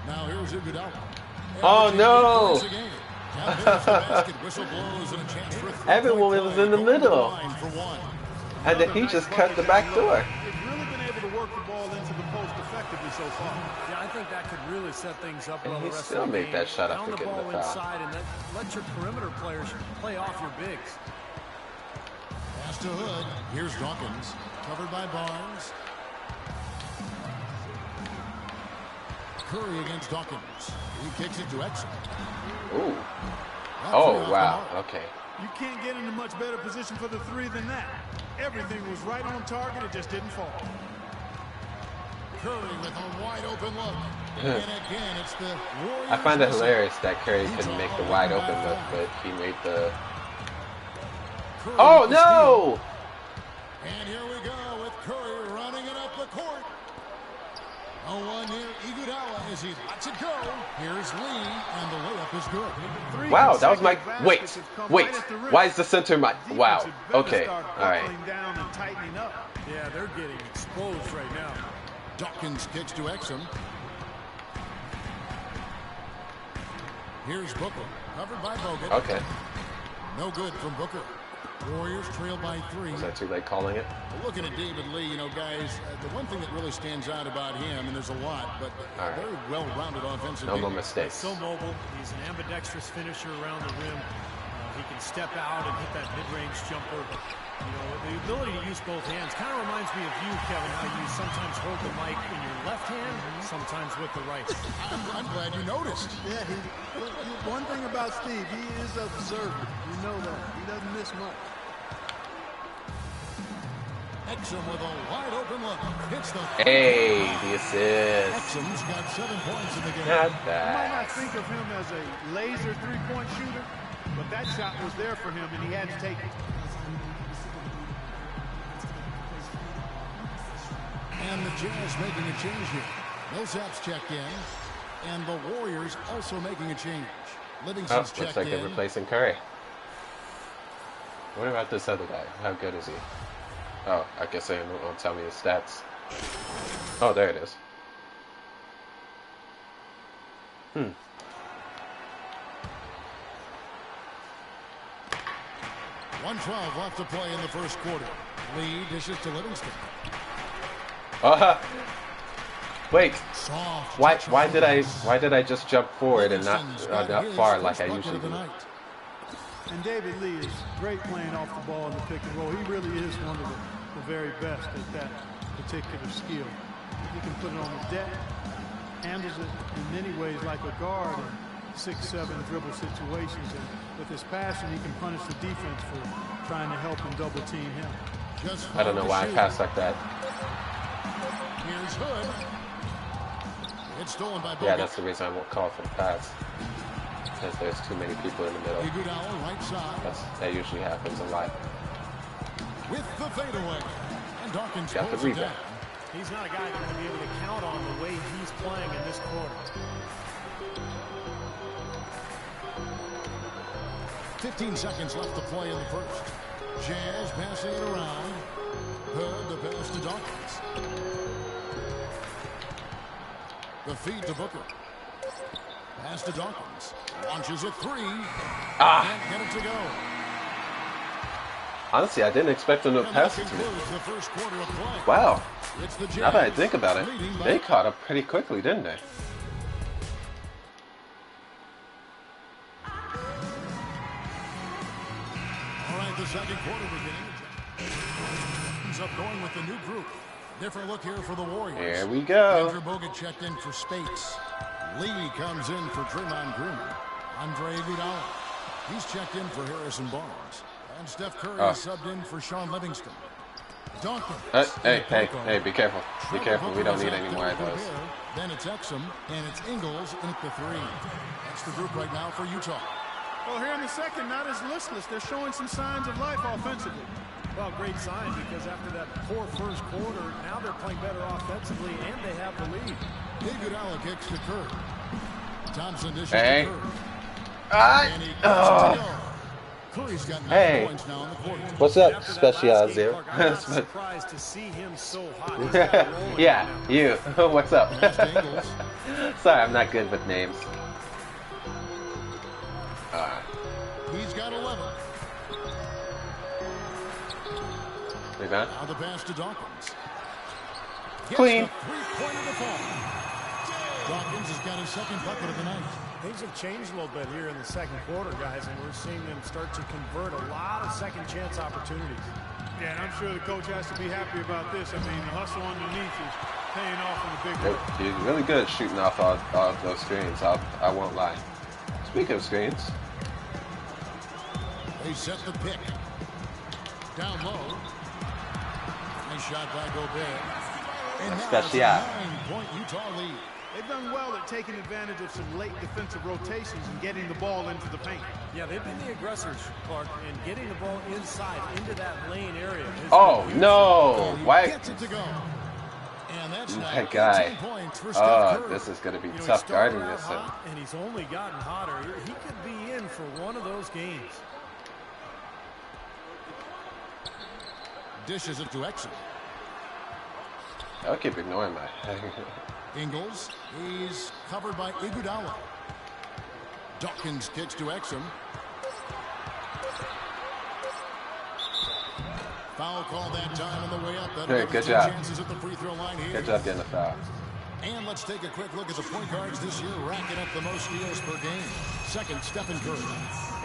Speaker 9: Now here's Iguodala.
Speaker 1: Oh no! Everyone was in the middle. And then he just cut the back door.
Speaker 10: They've really been able to work the ball into the post effectively so far.
Speaker 12: Yeah, I think that could really set things up well.
Speaker 1: And
Speaker 12: The
Speaker 1: he
Speaker 12: rest
Speaker 1: still
Speaker 12: of the
Speaker 1: made
Speaker 12: game.
Speaker 1: that shot after
Speaker 12: Down the
Speaker 1: getting
Speaker 12: ball
Speaker 1: the foul.
Speaker 12: inside and then let your perimeter players play off your bigs.
Speaker 9: Pass to Hood. Here's Dawkins. Covered by Barnes. Curry against Dawkins. He kicks it to Exum.
Speaker 1: Ooh. Oh, wow. Okay.
Speaker 10: You can't get in a much better position for the 3 than that. Everything was right on target. It just didn't fall.
Speaker 9: Curry with a wide open look. And again, it's the Warriors.
Speaker 1: I find it hilarious that Curry couldn't make the wide open look, but he made the... Oh, no!
Speaker 9: And here we go with Curry running it up the court. 0-1 here, Iguodala as he lets it go. Here's Lee, and the layup is good.
Speaker 1: Wow, that was my... Wait. Why is the center my... Wow. Okay. All right.
Speaker 12: Yeah, they're getting exposed right now.
Speaker 9: Dawkins kicks to Exum. Here's Booker, covered by Bogut.
Speaker 1: Okay.
Speaker 9: No good from Booker. Warriors trail by 3.
Speaker 1: Is that too late calling it?
Speaker 9: Looking at David Lee, you know, guys, the one thing that really stands out about him, and there's a lot, but very well-rounded offensive
Speaker 1: No
Speaker 9: game.
Speaker 1: more mistakes.
Speaker 12: So mobile. He's an ambidextrous finisher around the rim. He can step out and hit that mid-range jumper. You know, the ability to use both hands kind of reminds me of you, Kevin, how you sometimes hold the mic in your left hand, sometimes with the right.
Speaker 9: I'm glad you noticed.
Speaker 10: Yeah, one thing about Steve, he is observant. You know that. He doesn't miss much.
Speaker 9: Exum with a wide open look. Hits the
Speaker 1: the assist.
Speaker 9: Exum's got 7 points in the game.
Speaker 1: Not
Speaker 10: You might
Speaker 1: bad.
Speaker 10: not think of him as a laser three-point shooter, but that shot was there for him, and he had to take it.
Speaker 9: And the Jazz making a change here. Millsap's checked in, and the Warriors also making a change. Livingston's
Speaker 1: Looks
Speaker 9: checked
Speaker 1: like
Speaker 9: in.
Speaker 1: they're replacing Curry. What about this other guy? How good is he? Oh, I guess they won't tell me his stats. Oh, there it is.
Speaker 9: 1:12 left to play in the first quarter. Lee dishes to Livingston.
Speaker 1: Wait.
Speaker 9: Soft.
Speaker 1: Why did I just jump forward and not far like I usually do?
Speaker 10: And David Lee is great playing off the ball in the pick and roll. He really is one of the very best at that particular skill. He can put it on the deck, handles it in many ways like a guard in 6-7 dribble situations. And with his passion, he can punish the defense for trying to help and double team him.
Speaker 1: I don't know why I passed like that.
Speaker 9: Here's Hood. It's stolen by Bogut.
Speaker 1: Yeah, that's the reason I won't call for the pass. Because there's too many people in the middle.
Speaker 9: Iguodala right side.
Speaker 1: That usually happens a lot.
Speaker 9: With the fadeaway. And Dawkins
Speaker 1: got the
Speaker 9: pulls it
Speaker 1: rebound.
Speaker 9: down.
Speaker 12: He's not a guy that will be able to count on the way he's playing in this quarter.
Speaker 9: 15 seconds left to play in the first. Jazz passing it around. Hood the pass to Dawkins. The feed to Booker. Pass to Dawkins. Launches a three. Can't get it to go.
Speaker 1: Honestly, I didn't expect them to
Speaker 9: And
Speaker 1: pass
Speaker 9: that
Speaker 1: it to me.
Speaker 9: concludes the first quarter of play.
Speaker 1: Wow.
Speaker 9: It's the
Speaker 1: Now that I
Speaker 9: Jazz
Speaker 1: think about it,
Speaker 9: leading by
Speaker 1: they caught up pretty quickly, didn't they?
Speaker 9: All right, the second quarter beginning. Ends up going with the new group. Different look here for the Warriors.
Speaker 1: Here we go.
Speaker 9: Andrew Bogut checked in for Spates. Lee comes in for Draymond Green. Andre Iguodala. He's checked in for Harrison Barnes. And Steph Curry is subbed in for Sean Livingston. Dawkins.
Speaker 1: Hey, be careful. Be careful. We don't need any more of those.
Speaker 9: Then it's Exum, and it's Ingles in at the three. That's the group right now for Utah.
Speaker 10: Well, here in the second, not as listless. They're showing some signs of life offensively.
Speaker 12: Well, great sign because after that poor first quarter, now they're playing better offensively and they have the lead.
Speaker 9: Iguodala kicks to Curry. Thompson dishes
Speaker 1: Hey.
Speaker 9: to Curry. And he gets it to go. Curry's got 9 points now in the quarter.
Speaker 1: What's up, Special Zero?
Speaker 12: I'm not surprised to see him so hot. He's got it rolling
Speaker 1: Yeah,
Speaker 12: right now.
Speaker 1: you. What's up?
Speaker 9: Pass to Ingles.
Speaker 1: Sorry, I'm not good with names.
Speaker 9: He's got 11.
Speaker 1: Rebound.
Speaker 9: Now the pass to Dawkins. Gets
Speaker 1: Clean.
Speaker 9: the three-pointer to fall. Dawkins has got his second bucket of the night.
Speaker 12: Things have changed a little bit here in the second quarter, guys, and we're seeing them start to convert a lot of second chance opportunities.
Speaker 10: Yeah, and I'm sure the coach has to be happy about this. I mean, the hustle underneath is paying off in the big way.
Speaker 1: He's really good at shooting off all those screens. I won't lie. Speaking of screens,
Speaker 9: They set the pick. Down low. Nice shot by Gobert. And now it's a
Speaker 1: Special.
Speaker 9: 9-point Utah lead.
Speaker 10: They've done well at taking advantage of some late defensive rotations and getting the ball into the paint.
Speaker 12: Yeah, they've been the aggressors, Clark, and getting the ball inside into that lane area.
Speaker 1: oh no! Why?
Speaker 9: Gets it to go. And that's now
Speaker 1: That guy.
Speaker 9: 18 points for Steph Curry.
Speaker 1: This is going to be
Speaker 12: You know, he
Speaker 1: tough
Speaker 12: started
Speaker 1: guarding
Speaker 12: out
Speaker 1: this.
Speaker 12: hot, and he's only gotten hotter. He could be in for one of those games.
Speaker 9: Dishes it to Exum.
Speaker 1: I'll keep ignoring my.
Speaker 9: Ingles. He's covered by Iguodala. Dawkins kicks to Exum. Foul call that time on the way up.
Speaker 1: Hey, good job.
Speaker 9: Chances at the free throw line here.
Speaker 1: Good job getting the foul.
Speaker 9: And let's take a quick look at the point guards this year, racking up the most steals per game. Second, Stephen Curry.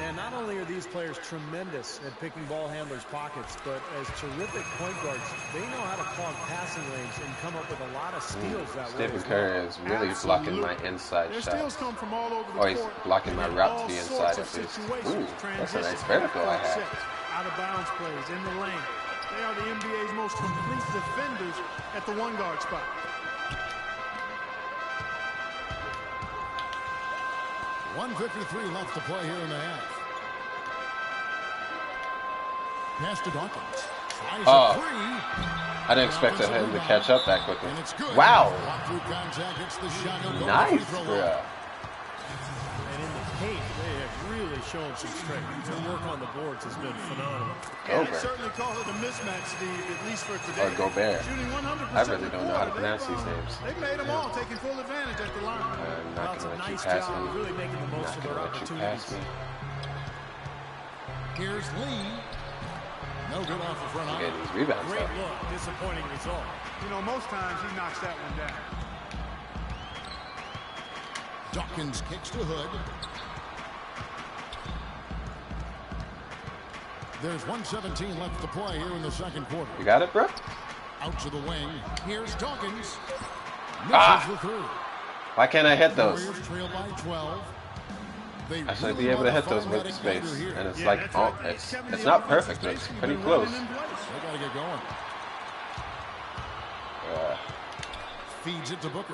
Speaker 12: And not only are these players tremendous at picking ball handlers' pockets, but as terrific point guards, they know how to clog passing lanes and come up with a lot of steals that way.
Speaker 1: Stephen Curry is really blocking my inside
Speaker 10: Their
Speaker 1: shot.
Speaker 10: steals come from all over the
Speaker 1: Or he's
Speaker 10: court
Speaker 1: blocking my
Speaker 10: in
Speaker 1: route
Speaker 10: all
Speaker 1: to the
Speaker 10: sorts
Speaker 1: inside
Speaker 10: of
Speaker 1: at least.
Speaker 10: situations.
Speaker 1: Ooh, that's a nice
Speaker 10: Transition,
Speaker 1: vertical I
Speaker 10: backcourt
Speaker 1: have.
Speaker 10: sets, out of bounds plays, in the lane. They are the NBA's most complete defenders at the one guard spot.
Speaker 9: .153 left to play here in the half. Pass to Dawkins.
Speaker 1: Oh, I didn't expect him to catch up that quickly. Wow. Nice, bro.
Speaker 12: And in the paint, they have really shown some strength. Their work on the boards has been phenomenal.
Speaker 10: And they certainly call it a mismatch, Steve, at least for today.
Speaker 1: Or Gobert.
Speaker 10: Shooting 100%
Speaker 1: I really don't know how to pronounce these names.
Speaker 10: They've made them all, taking full advantage at the line.
Speaker 1: I'm not going to let you
Speaker 12: nice
Speaker 1: pass
Speaker 12: job
Speaker 1: me.
Speaker 12: of really making the most of their opportunities.
Speaker 9: Here's Lee. No good off the front.
Speaker 1: Get these rebounds
Speaker 12: Great
Speaker 1: up.
Speaker 12: look, disappointing result.
Speaker 10: You know, most times he knocks that one down.
Speaker 9: Dawkins kicks to Hood. There's 1:17 left to play here in the second quarter.
Speaker 1: You got it, bro?
Speaker 9: Out to the wing. Here's Dawkins. Misses the three.
Speaker 1: Why can't I hit those?
Speaker 9: Warriors trail by 12.
Speaker 1: I should be able to hit those with space, and it's like, oh, it's not perfect, but it's pretty close.
Speaker 9: They gotta get going. Feeds it to Booker.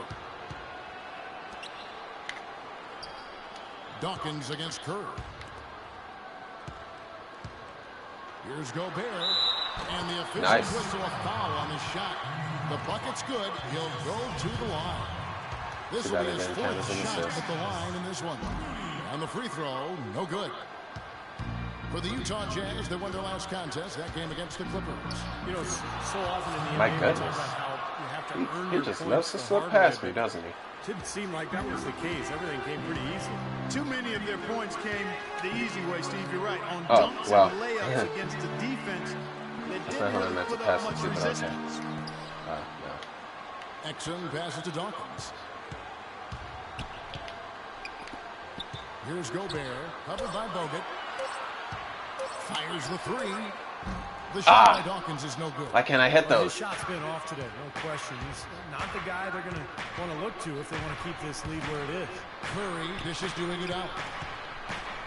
Speaker 9: Dawkins against Curry. Here's Gobert, and the official whistle a foul on his shot. The bucket's good. He'll go to the line. This will be his fourth shot at the line in this one. On the free throw, no good. For the Utah Jazz, they won their last contest, that game against the Clippers.
Speaker 12: You know, so often in the
Speaker 1: My
Speaker 12: NBA,
Speaker 1: goodness.
Speaker 12: how you have to earn
Speaker 1: He
Speaker 12: your
Speaker 1: just
Speaker 12: points
Speaker 1: loves to
Speaker 12: the
Speaker 1: slip
Speaker 12: hard
Speaker 1: past
Speaker 12: way,
Speaker 1: me,
Speaker 12: but
Speaker 1: doesn't he?
Speaker 12: Didn't seem like that was the case. Everything came pretty easy.
Speaker 10: Too many of their points came the easy way, Steve. You're right. On
Speaker 1: Oh,
Speaker 10: dunks
Speaker 1: well.
Speaker 10: and layups against the defense that
Speaker 1: That's
Speaker 10: didn't
Speaker 1: not how I
Speaker 10: really
Speaker 1: meant to
Speaker 10: put
Speaker 1: pass
Speaker 10: up
Speaker 1: it
Speaker 10: much
Speaker 1: to, but okay.
Speaker 10: resistance.
Speaker 1: No.
Speaker 9: Exum passes to Dawkins. Here's Gobert, covered by Bogut. Fires the three. The shot by Dawkins is no good.
Speaker 1: Why can't I hit
Speaker 12: Well,
Speaker 1: those?
Speaker 12: his shot's been off today, no question. He's not the guy they're going to want to look to if they want to keep this lead where it is.
Speaker 9: Curry dishes to Iguodala.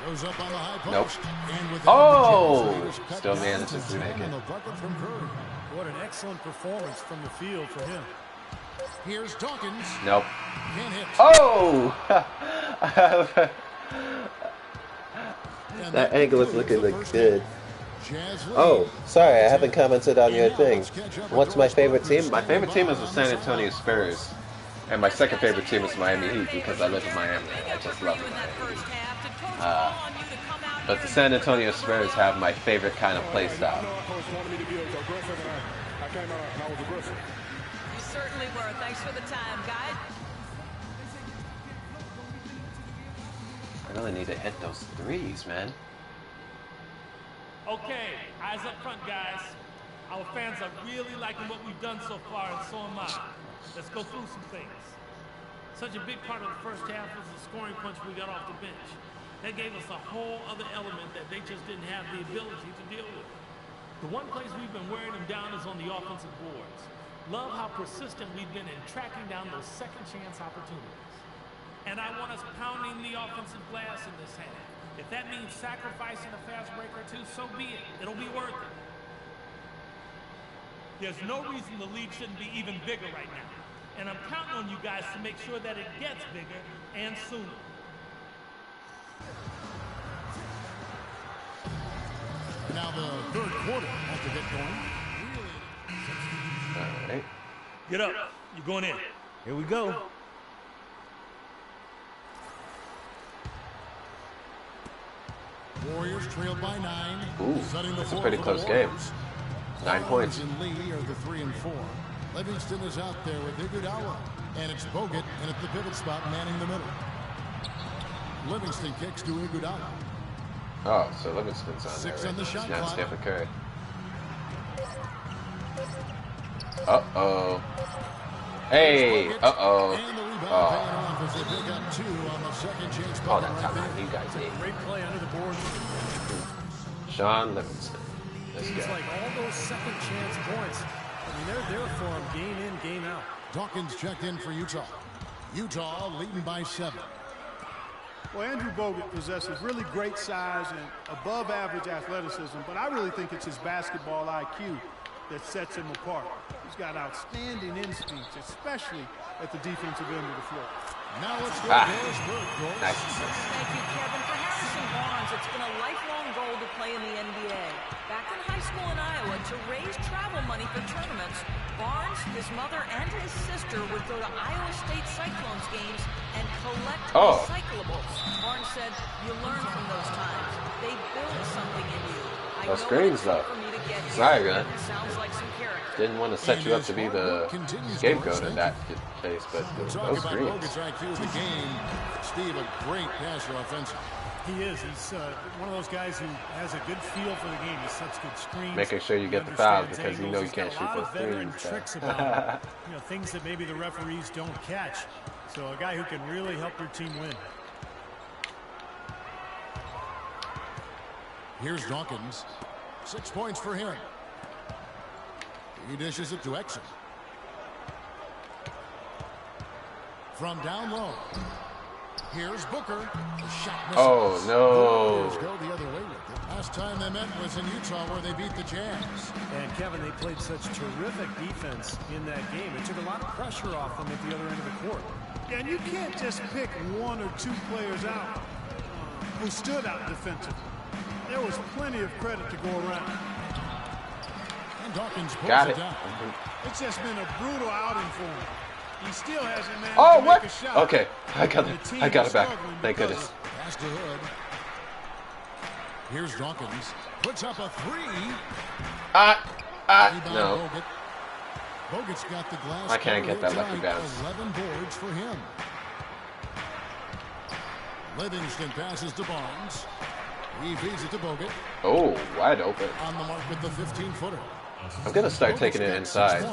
Speaker 9: Goes up on the high
Speaker 1: Nope.
Speaker 9: post. And with
Speaker 1: Oh! Still manages to make it.
Speaker 9: the bucket from Curry.
Speaker 12: What an excellent performance from the field for him.
Speaker 9: Here's Dawkins.
Speaker 1: Nope.
Speaker 9: Can't hit.
Speaker 1: Oh! That angle is looking good. Oh, sorry, I haven't commented on your thing. What's my favorite team? My favorite team is the San Antonio Spurs. And my second favorite team is Miami Heat because I live in Miami. I just love Miami Heat. But the San Antonio Spurs have my favorite kind of play style.
Speaker 13: You certainly were. Thanks for the time, guys.
Speaker 1: I really need to hit those threes, man.
Speaker 4: Okay, eyes up front, guys. Our fans are really liking what we've done so far, and so am I. Let's go through some things. Such a big part of the first half was the scoring punch we got off the bench. That gave us a whole other element that they just didn't have the ability to deal with. The one place we've been wearing them down is on the offensive boards. Love how persistent we've been in tracking down those second chance opportunities. And I want us pounding the offensive glass in this half. If that means sacrificing a fast break or two, so be it. It'll be worth it. There's no reason the lead shouldn't be even bigger right now. And I'm counting on you guys to make sure that it gets bigger and sooner.
Speaker 9: Now the third quarter has to get going.
Speaker 1: All right.
Speaker 4: Get up. You're going in.
Speaker 7: Here we go.
Speaker 9: Warriors trailed by 9.
Speaker 1: Ooh,
Speaker 9: setting the
Speaker 1: that's a
Speaker 9: floor
Speaker 1: pretty
Speaker 9: for
Speaker 1: close
Speaker 9: the
Speaker 1: game.
Speaker 9: Warriors.
Speaker 1: 9 points.
Speaker 9: And Lee are the 3 and 4. Livingston is out there with Iguodala. And it's Bogut, and at the pivot spot, manning the middle. Livingston kicks to Iguodala.
Speaker 1: Oh, so Livingston's on
Speaker 9: 6
Speaker 1: there,
Speaker 9: on the
Speaker 1: right?
Speaker 9: shot
Speaker 1: Not
Speaker 9: clock.
Speaker 1: Stephen Curry. Uh-oh. Hey, uh-oh. Oh. Oh, that timeout. You guys need.
Speaker 12: Great play under the board.
Speaker 1: Sean Livingston. Let's
Speaker 12: He's
Speaker 1: go.
Speaker 12: like all those second chance points. I mean, they're there for him game in, game out.
Speaker 9: Dawkins checked in for Utah. Utah leading by 7.
Speaker 10: Well, Andrew Bogut possesses really great size and above-average athleticism, but I really think it's his basketball IQ that sets him apart. He's got outstanding instincts, especially at the defensive end of the floor.
Speaker 9: Now let's go.
Speaker 1: Nice.
Speaker 13: Thank you, Kevin. For Harrison Barnes, it's been a lifelong goal to play in the NBA. Back in high school in Iowa, to raise travel money for tournaments, Barnes, his mother, and his sister would go to Iowa State Cyclones games and collect recyclables. Barnes said, "You learn from those times. They build something in you. I know
Speaker 1: screens,
Speaker 13: what it's
Speaker 1: though.
Speaker 13: for me to get
Speaker 1: Sorry,
Speaker 13: here.
Speaker 1: man.
Speaker 13: Sounds like some character."
Speaker 1: Didn't want to set you up to be the scapegoat in that case, but those screens.
Speaker 9: Bogut's IQ in the game. Steve, a great passer offensive.
Speaker 12: He is. He's one of those guys who has a good feel for the game. He sets good screens.
Speaker 1: Making sure you get the fouls because you know you can't shoot those
Speaker 12: veteran
Speaker 1: screens.
Speaker 12: tricks about things that maybe the referees don't catch. So a guy who can really help your team win.
Speaker 9: Here's Dawkins. 6 points for him. He dishes it to Exum. From down low. Here's Booker. The shot misses.
Speaker 1: Oh, no.
Speaker 9: Warriors go the other way with it. Last time they met was in Utah where they beat the Jazz.
Speaker 12: And Kevin, they played such terrific defense in that game. It took a lot of pressure off them at the other end of the court.
Speaker 10: Yeah, and you can't just pick 1 or 2 players out who stood out defensively. There was plenty of credit to go around.
Speaker 9: And Dawkins pulls
Speaker 1: Got
Speaker 9: it
Speaker 1: it.
Speaker 9: down.
Speaker 10: It's just been a brutal outing for him. He still hasn't managed
Speaker 1: Oh,
Speaker 10: to
Speaker 1: what?
Speaker 10: make a shot.
Speaker 1: Okay, I got it back. Thank goodness.
Speaker 9: Pass to Hood. Here's Dawkins. Puts up a 3.
Speaker 1: No.
Speaker 9: Bogut. Bogut's got the glass.
Speaker 1: I can't get that
Speaker 9: cover
Speaker 1: lucky
Speaker 9: tonight.
Speaker 1: bounce.
Speaker 9: 11 boards for him. Livingston passes to Barnes. He feeds it to Bogut.
Speaker 1: Oh, wide open.
Speaker 9: On the mark with the 15-footer.
Speaker 1: I'm going to start taking it inside.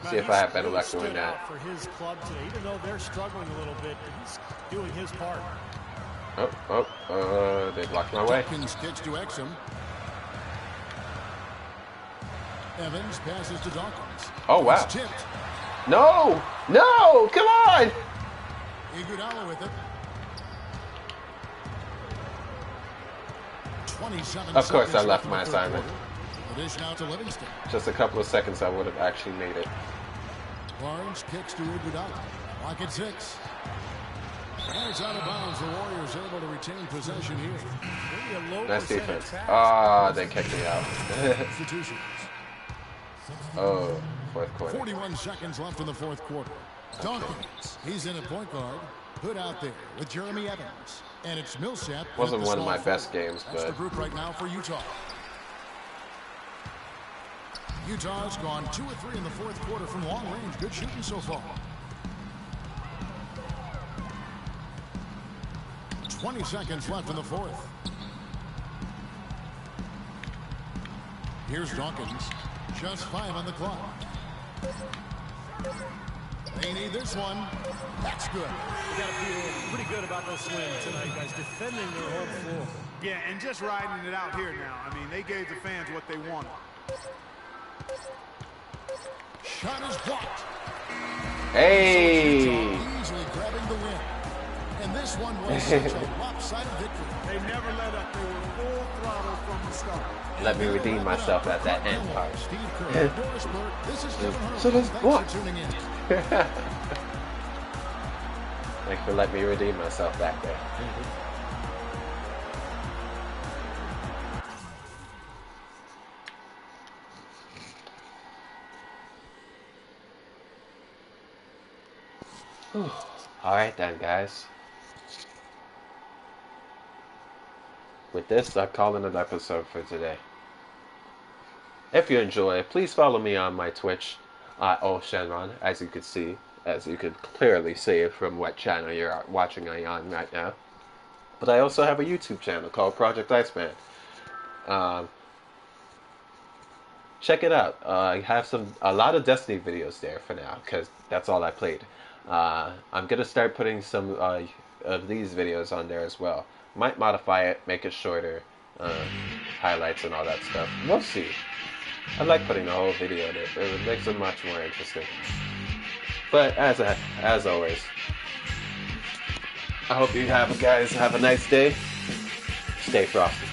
Speaker 1: See if I have better luck doing that.
Speaker 12: For his club today, even though they're struggling a little bit, he's doing his part.
Speaker 1: They blocked my way.
Speaker 9: Dawkins kicks to Exum. Evans passes to Dawkins.
Speaker 1: Oh, wow.
Speaker 9: It's tipped.
Speaker 1: No! No! Come on!
Speaker 9: Iguodala with it. 27
Speaker 1: Of course, I
Speaker 9: seconds
Speaker 1: left
Speaker 9: in
Speaker 1: my
Speaker 9: the third
Speaker 1: assignment.
Speaker 9: quarter. The dish now to Livingston.
Speaker 1: Just a couple of seconds, I would have actually made it.
Speaker 9: Barnes kicks to Iguodala. Clock at 6. And it's out of bounds. The Warriors able to retain possession here.
Speaker 1: Nice defense. Ah, they kicked me out.
Speaker 9: Substitutions.
Speaker 1: Oh, fourth quarter.
Speaker 9: 41 seconds left in the fourth quarter. Dawkins, he's in at point guard. Hood out there with Jeremy Evans. And it's Millsap.
Speaker 1: Wasn't one of my best games,
Speaker 9: That's the
Speaker 1: but
Speaker 9: group right now for Utah. Utah's gone 2 or 3 in the fourth quarter from long range. Good shooting so far. 20 seconds left in the fourth. Here's Dawkins. Just 5 on the clock. They need this one. That's good.
Speaker 12: You got to feel pretty good about those wins tonight, guys. Defending their home floor.
Speaker 10: Yeah, and just riding it out here now. I mean, they gave the fans what they wanted.
Speaker 9: Shot is blocked.
Speaker 1: hey!
Speaker 9: Easily grabbing the win. And this one was such a lopsided victory.
Speaker 10: They never let up. They were full throttle from the start.
Speaker 1: Let me redeem myself at that end part.
Speaker 9: Steve Kerr, Doris Burke, this is Kevin Harlan.
Speaker 1: So does
Speaker 9: Thanks
Speaker 1: what?
Speaker 9: for tuning in.
Speaker 1: Thanks for letting me redeem myself back there. Alright then, guys. With this, I'll call it an episode for today. If you enjoy, please follow me on my Twitch at Shenron, as you could see, as you could clearly see from what channel you're watching me on right now. But I also have a YouTube channel called Project Iceman. check it out. I have a lot of Destiny videos there for now because that's all I played. I'm gonna start putting some of these videos on there as well. Might modify it, make it shorter, highlights and all that stuff. We'll see. I like putting the whole video in it. It makes it much more interesting. But as always, I hope you guys have a nice day. Stay frosty.